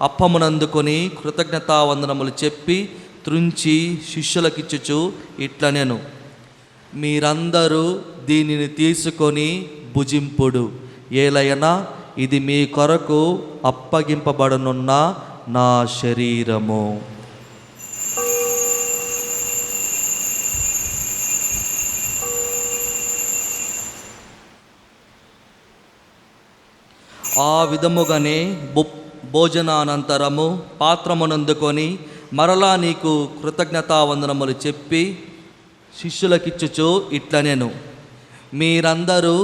అప్పమునందుకొని కృతజ్ఞతావందనములు చెప్పి త్రుంచి శిష్యులకిచ్చుచు ఇట్లనెను, మీరందరూ దీనిని తీసుకొని భుజింపుడు. ఏలయనా ఇది మీ కొరకు అప్పగింపబడనున్న నా శరీరము. ఆ విధముగానే భోజనానంతరము పాత్రమునందుకొని మరలా నీకు కృతజ్ఞతావందనములు చెప్పి శిష్యులకిచ్చుచు ఇట్లనెను, మీరందరూ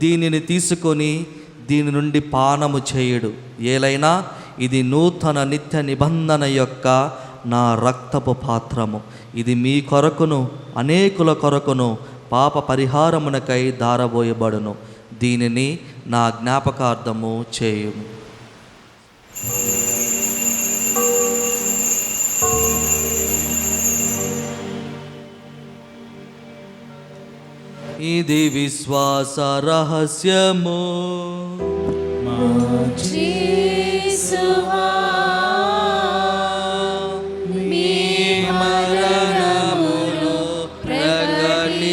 దీనిని తీసుకొని దీని నుండి పానము చేయుడు. ఏలైనా ఇది నూతన నిత్య నిబంధన యొక్క నా రక్తపు పాత్రము. ఇది మీ కొరకును అనేకుల కొరకును పాప పరిహారమునకై దారబోయబడును. దీనిని నా జ్ఞాపకార్థము చేయుము. ఇది విశ్వాస రహస్యము. యేసువా, మీ మరణమును ప్రకటించెదము,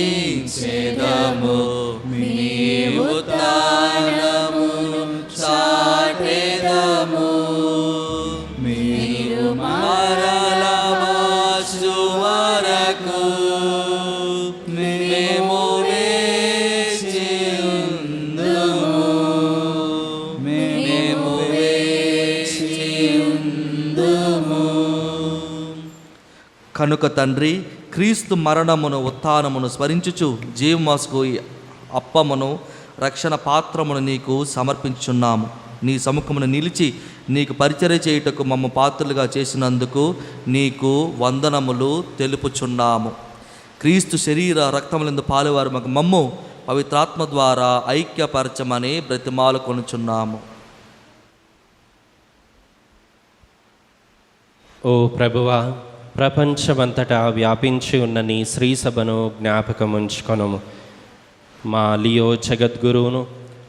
మీ ఉత్థానమును చాటెదము. మీరు మరల వచ్చు వరకు మేము వేచి ఉందుము, మేము వేచి ఉందుము. కనుక తండ్రి, క్రీస్తు మరణమును ఉత్థానమును స్మరించుచు జీవమాసుకు అప్పమును రక్షణ పాత్రమును నీకు సమర్పించున్నాము. నీ సముఖమును నిలిచి నీకు పరిచర్య చేయుటకు మమ్మ పాత్రలుగా చేసినందుకు నీకు వందనములు తెలుపుచున్నాము. క్రీస్తు శరీర రక్తములందు పాలువారు మాకు మమ్ము పవిత్రాత్మ ద్వారా ఐక్యపరచమని బ్రతిమాలు కొనుచున్నాము. ఓ ప్రభువా, ప్రపంచమంతటా వ్యాపించి ఉన్న నీ శ్రీ సభను జ్ఞాపకముంచుకొనుము. మా లియో జగద్గురువును,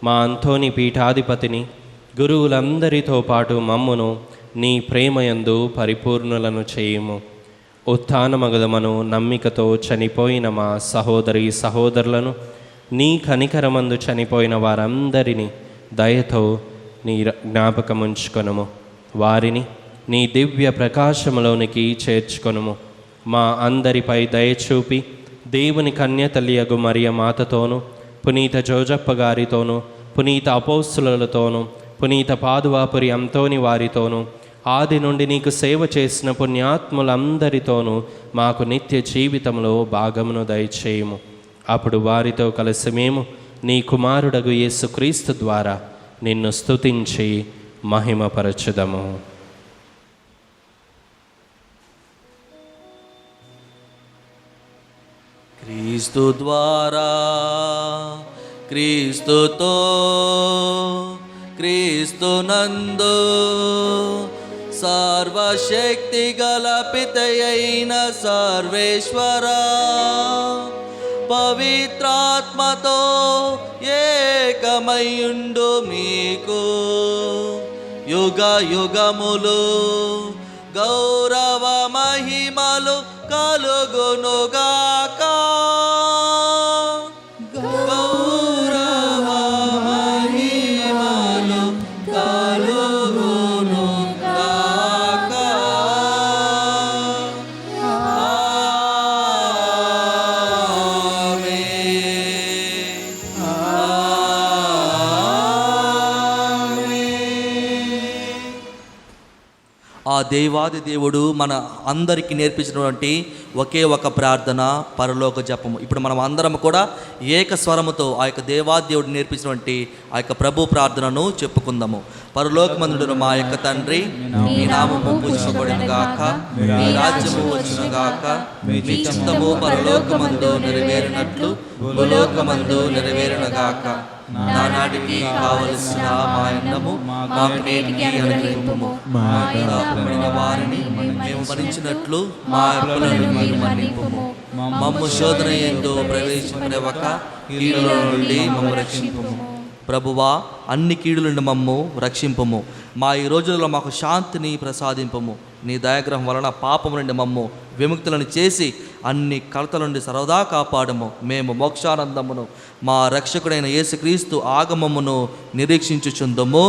మా అంతోని పీఠాధిపతిని, గురువులందరితో పాటు మమ్మును నీ ప్రేమయందు పరిపూర్ణులను చేయుము. ఉత్థానమగదమను నమ్మికతో చనిపోయిన మా సహోదరి సహోదరులను, నీ కనికరమందు చనిపోయిన వారందరినీ దయతో నీ జ్ఞాపకముంచుకొనుము. వారిని నీ దివ్య ప్రకాశములోనికి చేర్చుకొనుము. మా అందరిపై దయచూపి దేవుని కన్యతల్లియగు మరియ మాతతోనూ, పునీత జోజప్ప గారితోనూ, పునీత అపోస్తులతోనూ, పునీత పాదువాపురి అంతోని వారితోనూ, ఆది నుండి నీకు సేవ చేసిన పుణ్యాత్ములందరితోనూ మాకు నిత్య జీవితంలో భాగమును దయచేయుము. అప్పుడు వారితో కలిసి మేము నీ కుమారుడగు యేసుక్రీస్తు ద్వారా నిన్ను స్తుతించి మహిమపరచుదము. క్రీస్తు ద్వారా, క్రీస్తుతో, క్రీస్తునందు సర్వశక్తి గల పితయైన సర్వేశ్వరా, పవిత్రాత్మతో ఏకమయుండు మీకు యుగ యుగములు గౌరవ మహిమలు కలుగునుగాక. గౌరవ మహిమలు కలుగునుగాక. ఆ దేవాది దేవుడు మన అందరికీ నేర్పించినటువంటి ఒకే ఒక ప్రార్థన పరలోక జపము. ఇప్పుడు మనం అందరం కూడా ఏక స్వరముతో ఆ యొక్క దేవాది దేవుడు నేర్పించినటువంటి ఆ యొక్క ప్రభు ప్రార్థనను చెప్పుకుందాము. పరలోకమందుడు మా యొక్క తండ్రి, మీ నామము పూజింపబడును గాక, మీ రాజ్యము వచ్చును గాక, మీ చిత్తము పరలోకమందు నెరవేరినట్లు భూలోకమందు నెరవేరును గాక. నానాటికి కావలసిన మా అన్నము మాకు నేటికి అనుగ్రహింపుము. మా అపరాధములైన వారిని మేము మన్నించినట్లు మా అప్పులను మీరు మన్నింపుము. మమ్ము శోధన యందు ప్రవేశింపనివ్వక కీడుల నుండి మమ్ము రక్షింపుము. ప్రభువా, అన్ని కీడుల నుండి మమ్ము రక్షింపుము. మా ఈ రోజుల్లో మాకు శాంతిని ప్రసాదింపము. నీ దయాగ్రహం వలన పాపము నుండి మమ్ము విముక్తులను చేసి అన్ని కలతల నుండి సర్వదా కాపాడము. మేము మోక్షానందమును మా రక్షకుడైన యేసుక్రీస్తు ఆగమమును నిరీక్షించుచుందుము.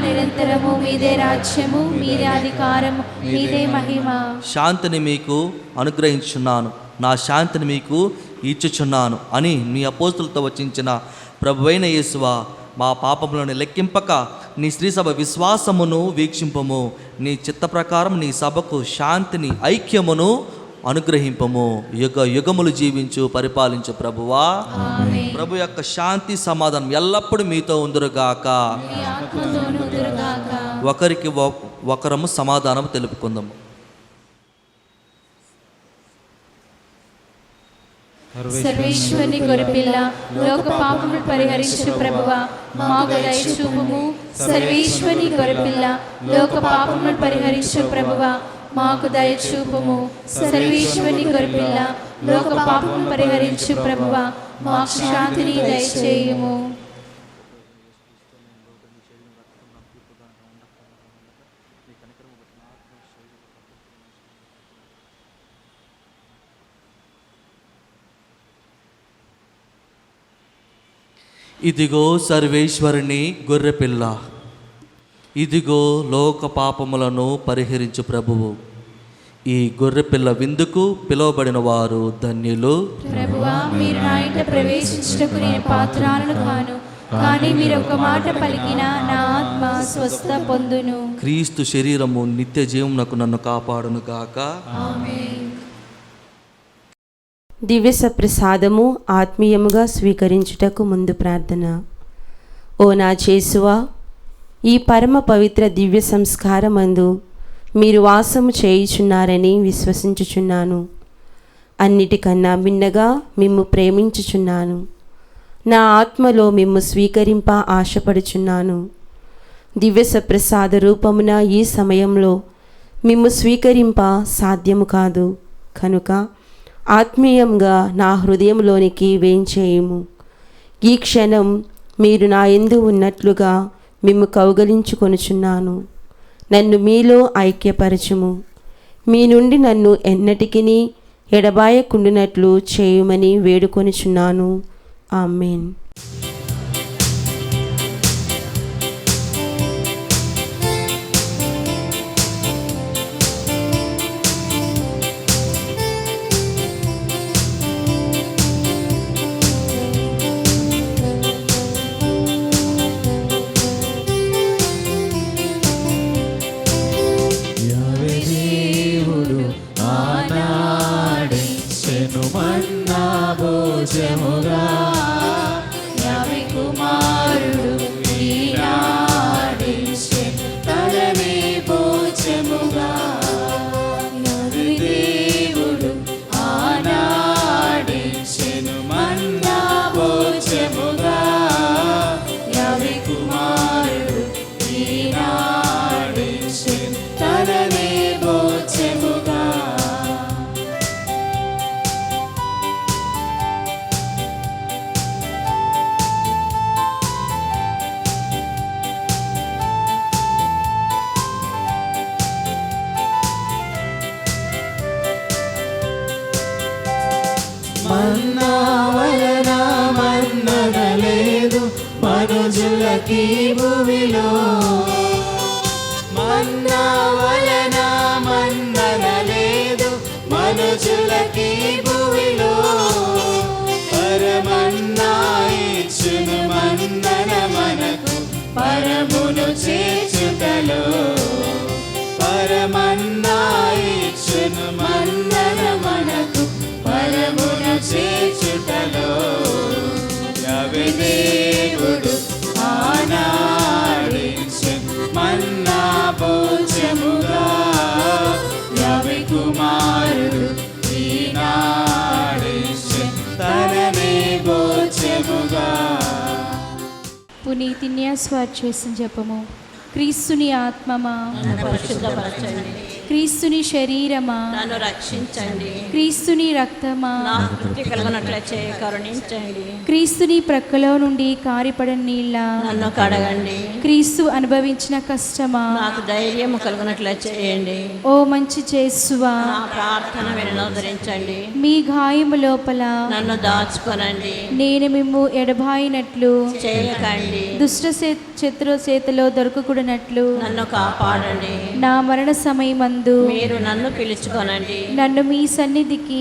నిరంతరము మీదే రాజ్యము, మీదే అధికారము, మీదే మహిమ. శాంతిని మీకు అనుగ్రహించుచున్నాను, నా శాంతిని మీకు ఇచ్చుచున్నాను అని మీ అపోస్తులతో వచించిన ప్రభువైన యేసువా, మా పాపములను లెక్కింపక నీ శ్రీ సభ విశ్వాసమును వీక్షింపము. నీ చిత్త ప్రకారం నీ సభకు శాంతిని, ఐక్యమును అనుగ్రహింపము. యుగ యుగములు జీవించు పరిపాలించు ప్రభువా. ప్రభు యొక్క శాంతి సమాధానం ఎల్లప్పుడూ మీతో ఉందురుగాక. ఒకరికి ఒకరము సమాధానం తెలుపుకుందాము. సర్వేశ్వరుని గొర్రెపిల్ల, లోక పాపములు పరిహరించు ప్రభువా, మాకు దయ చూపుము. సర్వేశ్వరుని గొర్రెపిల్ల, లోక పాపములు పరిహరించు ప్రభువా, మాకు దయ చూపుము. సర్వేశ్వరుని గొర్రెపిల్ల, లోక పాపములు పరిహరించు ప్రభువా, మాకు శాంతిని దయచేయుము. ఇదిగో సర్వేశ్వరుని గొర్రెపిల్ల, ఇదిగో లోక పాపములను పరిహరించు ప్రభువు. ఈ గొర్రెపిల్ల విందుకు పిలువబడిన వారు ధన్యులు. ప్రభువా, మీరు నా ఇంట ప్రవేశించుటకు నేను పాత్రాలను కాను, కానీ మీరు ఒక మాట పలికిన నా ఆత్మ స్వస్థ పొందును. క్రీస్తు శరీరము నిత్య జీవమునకు నన్ను కాపాడును గాక. ఆమేన్. దివ్య సప్రసాదము ఆత్మీయముగా స్వీకరించుటకు ముందు ప్రార్థన. ఓ నా యేసువా, ఈ పరమ పవిత్ర దివ్య సంస్కారమందు మీరు వాసము చేయుచున్నారని విశ్వసించుచున్నాను. అన్నిటికన్నా మిన్నగా మిమ్ము ప్రేమించుచున్నాను. నా ఆత్మలో మిమ్ము స్వీకరింప ఆశపడుచున్నాను. దివ్య సప్రసాద రూపమున ఈ సమయంలో మిమ్ము స్వీకరింప సాధ్యము కాదు కనుక ఆత్మీయంగా నా హృదయంలోనికి వేంచేయుము. ఈ క్షణం మీరు నా యందు ఉన్నట్లుగా మిమ్ము కౌగలించుకొనుచున్నాను. నన్ను మీలో ఐక్యపరచుము. మీ నుండి నన్ను ఎన్నటికిని ఎడబాయకుండునట్లు చేయుమని వేడుకొనుచున్నాను. ఆమేన్. భోజముగా యావే కుమారుడు ఈనాడించెను తననే భోజముగా. యావే దేవుడు ఆనాడించెను మన్నా భోజముగా. యావే కుమారుడు ఈనాడించెను తననే భోజముగా. మన్నా వలన మన్ననలేదు మనుజులకి భూమిలో. మన్నా వలన మన్ననలేదు మనుజులకి భూమిలో. పరమన్నా ఇచ్చును మన్నన మనకు పరమును చేర్చుటలో. పరమన్నా ఇచ్చును మందన మనకు పరమును చేర్చుటలో యెహోవా దేవుడు ఆనాడించెను మన్నా భోజముగా యెహోవా కుమారుడు ఈనాడించెను తననే భోజముగా. పునీతిన్యాస్వార్ చేసిన జపము. క్రీస్తుని ఆత్మమా, నన్ను పరిశుద్ధపరచండి. క్రీస్తుని శరీరమా, నన్ను రక్షించండి. క్రీస్తుని రక్తమా, నాకు తృప్తి కలుగునట్లే చేయ కరుణించండి. క్రీస్తుని ప్రక్కలో నుండి కారిపడని నీళ్ళ, నన్ను కడగండి. క్రీస్తు అనుభవించిన కష్టమా, నాకు ధైర్యం కలుగునట్లే చేయండి. ఓ మంచి యేసువా, నా ప్రార్థన వినోదరించండి. మీ గాయము లోపల నన్ను దాచుకొనండి. నేను మిమ్ము ఎడబాయినట్లు, చేయకండి. దుష్ట శత్రు చేతిలో దొరకకూడనట్లు నన్ను కాపాడండి. నా మరణ సమయమందు మీరు నన్ను పిలుచుకొనండి. నన్ను మీ సన్నిధికి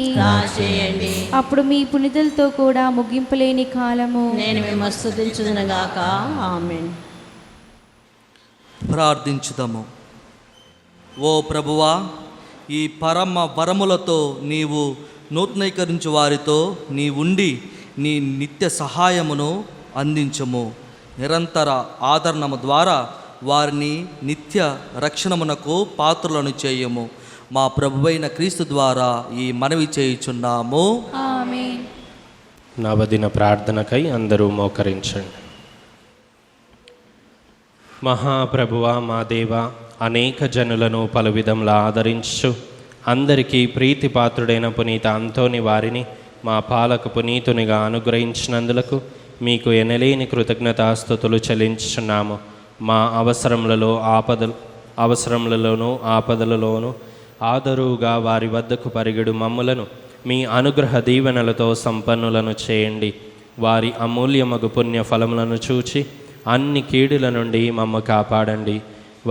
చేయండి. అప్పుడు మీ పునితులతో కూడా ముగింపులేని కాలము నేను మిమ్మల్ని స్తుతించుదునుగాక. ఆమేన్. ప్రార్థించుదాము. ఓ ప్రభువా, ఈ పరమ వరములతో నీవు నూతనీకరించు వారితో నీ ఉండి నీ నిత్య సహాయమును అందించము. నిరంతర ఆదరణము ద్వారా వారిని నిత్య రక్షణమునకు పాత్రలను చేయము. మా ప్రభువైన క్రీస్తు ద్వారా ఈ మనవి చేయుచున్నాము. ఆమేన్. నవదిన ప్రార్థనకై అందరూ మోకరించండి. మహాప్రభువ మా దేవ, అనేక జనులను పలు విధంలా ఆదరించు అందరికీ ప్రీతిపాత్రుడైన పునీత అంతోని వారిని మా పాలక పునీతునిగా అనుగ్రహించినందులకు మీకు ఎనలేని కృతజ్ఞతాస్తుతులు చెల్లించుచున్నాము. మా అవసరములలోనూ ఆపదలలోనూ ఆదరువుగా వారి వద్దకు పరిగెడు మమ్ములను మీ అనుగ్రహ దీవెనలతో సంపన్నులను చేయండి. వారి అమూల్యమగు పుణ్య ఫలములను చూచి అన్ని కీడుల నుండి మమ్మ కాపాడండి.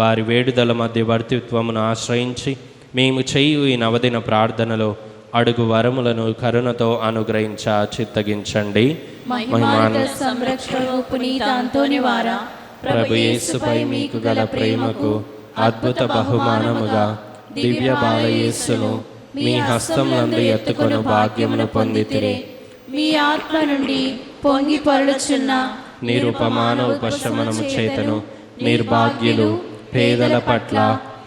వారి వేడుదల మధ్యవర్తిత్వమును ఆశ్రయించి మేము చేయు ఈ నవదిన ప్రార్థనలో అడుగు వరములను కరుణతో అనుగ్రహించ చిత్తగించండి. మహిమాన్విత సంరక్షకుడు పునీత అంతోని వారా, ప్రభు యేసుపై మీకు గల ప్రేమకు అద్భుత బహుమానముగా దివ్య బాలయేసును మీ హస్తములందు ఎత్తుకొను భాగ్యమును పొందితిరి. మీ ఆత్మ నుండి పొంగి పొరలుచున్న నిరుపమాన ఉపశమనము చేతను నిర్భాగ్యులు పేదల పట్ల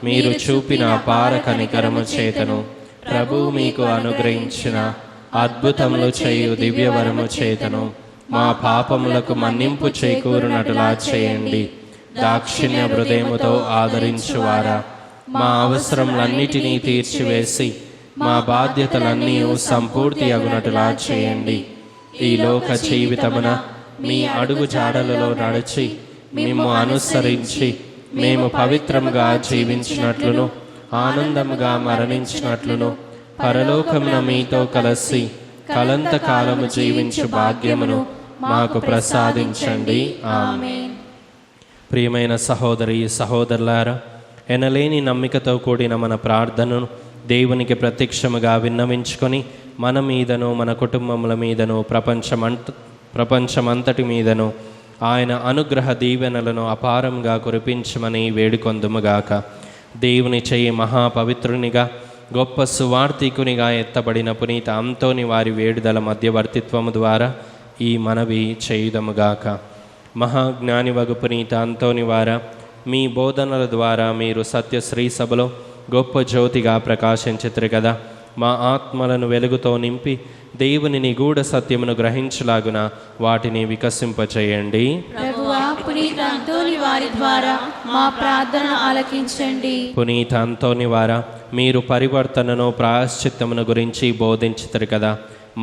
మీరు చూపిన అపార కనికరము చేతను ప్రభువు మీకు అనుగ్రహించిన అద్భుతములు చేయు దివ్యవరము చేతను మా పాపములకు మన్నింపు చేకూరునటులా చేయండి. దాక్షిణ్య హృదయముతో ఆదరించువారా, మా అవసరములన్నిటినీ తీర్చివేసి మా బాధ్యతలన్నీ సంపూర్తి అగునటులా చేయండి. ఈ లోక జీవితమున మీ అడుగు జాడలలో నడిచి మేము అనుసరించి మేము పవిత్రముగా జీవించినట్లును ఆనందముగా మరణించినట్లును పరలోకమున మీతో కలిసి కలంతకాలము జీవించు భాగ్యమును మాకు ప్రసాదించండి. ఆమేన్. ప్రియమైన సహోదరి సహోదరులారా, ఎనలేని నమ్మికతో కూడిన మన ప్రార్థనను దేవునికి ప్రత్యక్షముగా విన్నవించుకొని మన మీదను మన కుటుంబముల మీదను ప్రపంచమంతటి మీదను ఆయన అనుగ్రహ దీవెనలను అపారంగా కురిపించమని వేడుకొందుముగాక. దేవుని చేయి మహాపవిత్రునిగా గొప్ప సువార్థికునిగా ఎత్తబడిన పునీత అంతోని వారి వేడుదల మధ్యవర్తిత్వము ద్వారా ఈ మనవి చేయుదముగాక. మహాజ్ఞాని వగు పునీత అంతోని వారా, మీ బోధనల ద్వారా మీరు సత్య శ్రీ సభలో గొప్ప జ్యోతిగా ప్రకాశించితిరి కదా. మా ఆత్మలను వెలుగుతో నింపి దేవుని నిగూఢ సత్యమును గ్రహించలాగున వాటిని వికసింపచేయండి. ప్రభువా, పునీత అంతోని వారి ద్వారా మా ప్రార్థన ఆలకించండి. పునీత అంతోని వారా, మీరు పరివర్తనను ప్రాయశ్చిత్తమును గురించి బోధించితిరి కదా.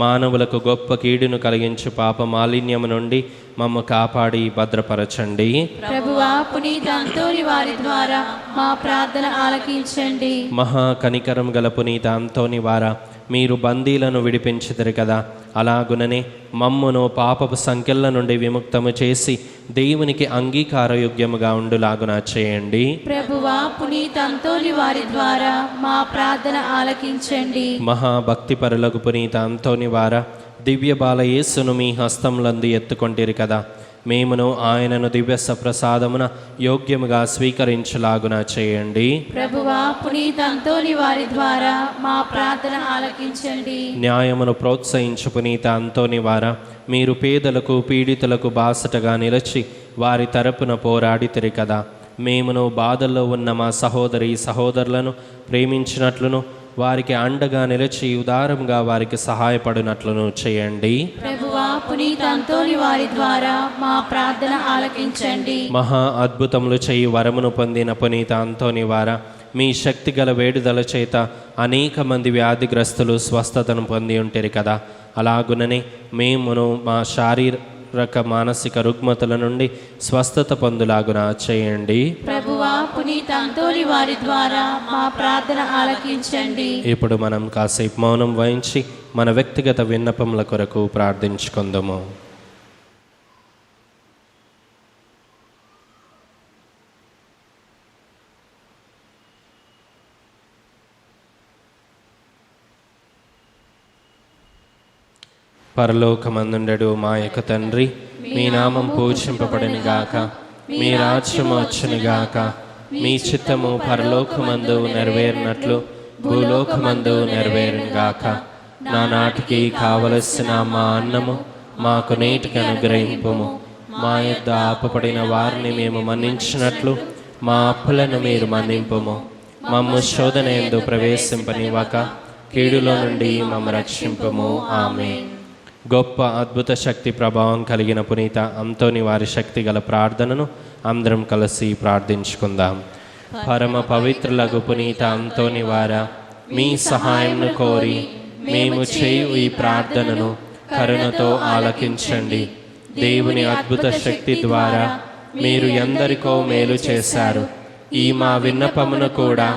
మానవులకు గొప్ప కీడును కలిగించు పాప మాలిన్యము నుండి మమ్మ కాపాడి భద్రపరచండి. ప్రభువా, పునీత అంతోని వారి ద్వారా మా ప్రార్థన ఆలకించండి. మహా కనికరం గల పునీత అంతోని వారా, మీరు బందీలను విడిపించితిరి కదా. అలాగుననే మమ్మును పాపపు సంఖ్యల నుండి విముక్తము చేసి దేవునికి అంగీకారయోగ్యముగా ఉండులాగున చేయండి. ప్రభువా, పునీత అంతోని వారి ద్వారా మా ప్రార్థన ఆలకించండి. మహాభక్తిపరులకు పునీత అంతోని వారా, దివ్య బాలయేసును మీ హస్తములందు ఎత్తుకొంటిరి కదా. మేమును ఆయనను దివ్య సప్రసాదమున యోగ్యముగా స్వీకరించలాగున చేయండి. ప్రభువా, పునీత అంతోని వారి ద్వారా మా ప్రార్థన ఆలకించండి. న్యాయమును ప్రోత్సహించు పునీత అంతోని వారా, మీరు పేదలకు పీడితులకు బాసటగా నిలిచి వారి తరపున పోరాడితిరి కదా. మేమును బాధల్లో ఉన్న మా సహోదరులను ప్రేమించినట్లును వారికి అండగా నిలిచి ఉదారంగా వారికి సహాయపడినట్లును చేయండి. ప్రభువా, పునీత అంతోని వారి ద్వారా మా ప్రార్థన ఆలకించండి. మహా అద్భుతములు చేయి వరమును పొందిన పునీత అంతోని వారా, మీ శక్తిగల వేడుదల చేత అనేక మంది వ్యాధిగ్రస్తులు స్వస్థతను పొంది ఉంటరి కదా. అలాగుననే మేమును మా శారీరక మానసిక రుగ్మతల నుండి స్వస్థత పొందులాగున చేయండి. ప్రభువా, పునీత అంతోని వారి ద్వారా మా ప్రార్థన ఆలకించండి. ఇప్పుడు మనం కాసేపు మౌనం వహించి మన వ్యక్తిగత విన్నపముల కొరకు ప్రార్థించుకుందాము. పరలోకమందుండెడు మా యొక్క తండ్రి, మీ నామం పూజింపబడును గాక, మీ రాజ్యము వచ్చును గాక, మీ చిత్తము పరలోకమందు నెరవేరినట్లు భూలోకమందు నెరవేరును గాక. నానాటికి కావలసిన మా అన్నము మాకు నేటికి అనుగ్రహింపుము. మా యొద్ద ఆపబడిన వారిని మేము మన్నించినట్లు మా అప్పులను మీరు మన్నింపుము. మమ్ము శోధన యందు ప్రవేశింపనివ్వక కీడులో నుండి మమ్మ రక్షింపుము. ఆమేన్. గొప్ప అద్భుత శక్తి ప్రభావం కలిగిన పునీత అంతోని వారి శక్తి గల ప్రార్థనను అందరం కలిసి ప్రార్థించుకుందాం. పరమ పవిత్రులకు పునీత అంతోని వారా, మీ సహాయంను కోరి మేము చేయు ఈ ప్రార్థనను కరుణతో ఆలకించండి. దేవుని అద్భుత శక్తి ద్వారా మీరు ఎందరికో మేలు చేశారు. ఈ మా విన్నపమును కూడా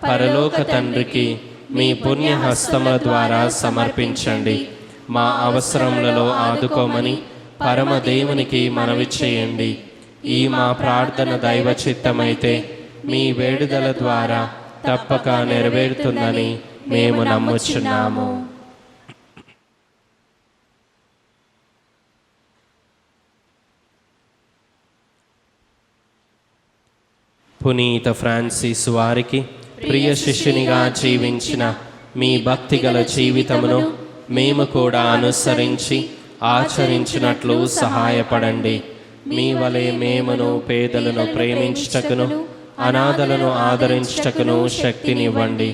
పరలోక తండ్రికి మీ పుణ్య హస్తముల ద్వారా సమర్పించండి. మా అవసరములలో ఆదుకోమని పరమ దేవునికి మనవి చేయండి. ఈ మా ప్రార్థన దైవ చిత్తమైతే మీ వేడుదల ద్వారా తప్పక నెరవేరుతుందని మేము నమ్ముచున్నాము. పునీత ఫ్రాన్సిస్ వారికి ప్రియ శిష్యునిగా జీవించిన మీ భక్తిగల జీవితమును మేము కూడా అనుసరించి ఆచరించినట్లు సహాయపడండి. మీ వలె మేమును పేదలను ప్రేమించుటకును అనాథలను ఆదరించుటకును శక్తినివ్వండి.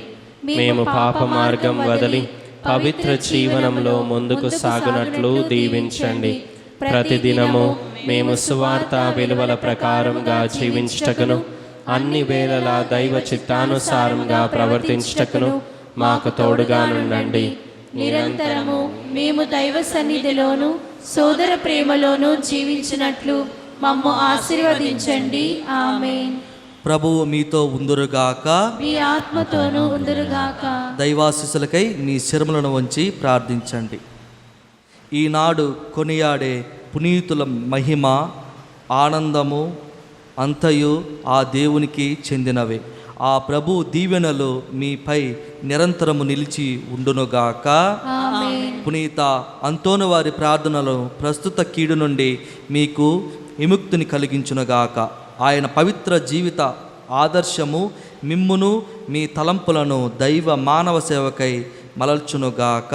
మేము పాప మార్గం వదిలి పవిత్ర జీవనంలో ముందుకు సాగునట్లు దీవించండి. ప్రతిదినము మేము సువార్త విలువల ప్రకారంగా జీవించుటకును అన్ని వేళలా దైవ చిత్తానుసారంగా ప్రవర్తించుటకును మాకు తోడుగానుండండి. నిరంతరము మేము దైవ సన్నిధిలోను సోదర ప్రేమలోను జీవించినట్లు మమ్ము ఆశీర్వదించండి. ఆమేన్. ప్రభువు మీతో ఉందురుగాక, మీ ఆత్మతోనూ ఉందురుగాక. దైవాశీస్సులకై మీ శిరములను వంచి ప్రార్థించండి. ఈనాడు కొనియాడే పునీతుల మహిమ ఆనందము అంతయు ఆ దేవునికి చెందినవే. ఆ ప్రభు దీవెనలు మీపై నిరంతరము నిలిచి ఉండునుగాక. పునీత అంతోని వారి ప్రార్థనలు ప్రస్తుత కీడు నుండి మీకు విముక్తిని కలిగించునుగాక. ఆయన పవిత్ర జీవిత ఆదర్శము మిమ్మును మీ తలంపులను దైవ మానవ సేవకై మలల్చునుగాక.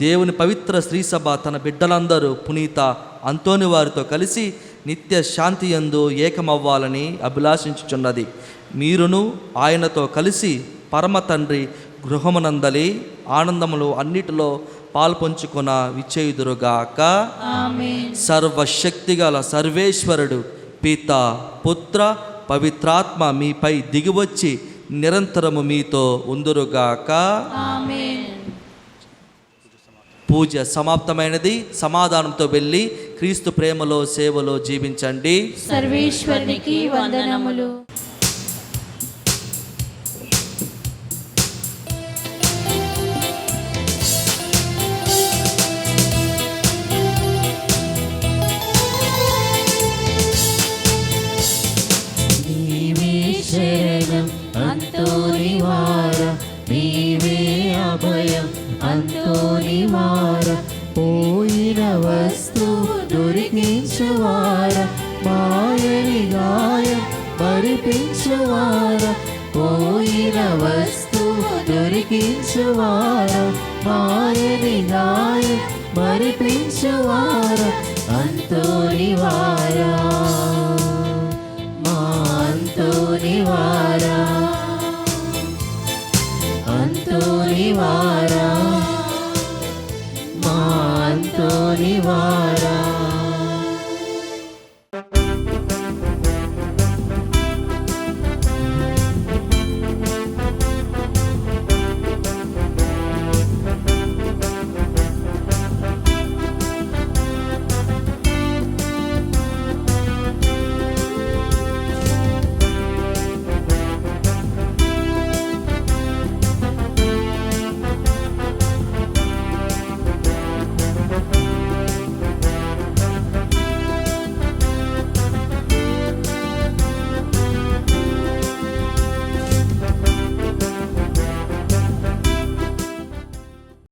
దేవుని పవిత్ర శ్రీసభ తన బిడ్డలందరూ పునీత అంతోని వారితో కలిసి నిత్య శాంతి యందు ఏకమవ్వాలని అభిలాషించుచున్నది. మీరును ఆయనతో కలిసి పరమ తండ్రి గృహమునందలి ఆనందములు అన్నిటిలో పాల్పంచుకున్న విచ్చేయుదురుగాక. సర్వశక్తిగల సర్వేశ్వరుడు పిత పుత్ర పవిత్రాత్మ మీపై దిగివచ్చి నిరంతరము మీతో ఉందురుగాక. పూజ సమాప్తమైనది. సమాధానంతో వెళ్ళి క్రీస్తు ప్రేమలో సేవలో జీవించండి. సర్వేశ్వరునికి వందనములు. అంతోని వార నీవే అభయం, అంతోని వార పోయిన వస్తువు దొరికించు విలువైన వస్తువు దొరికించువారా, మాయని గాయం మరిపించువారా, అంతోనివారా, మా అంతోనివారా, అంతోనివారా, మా అంతోనివారా.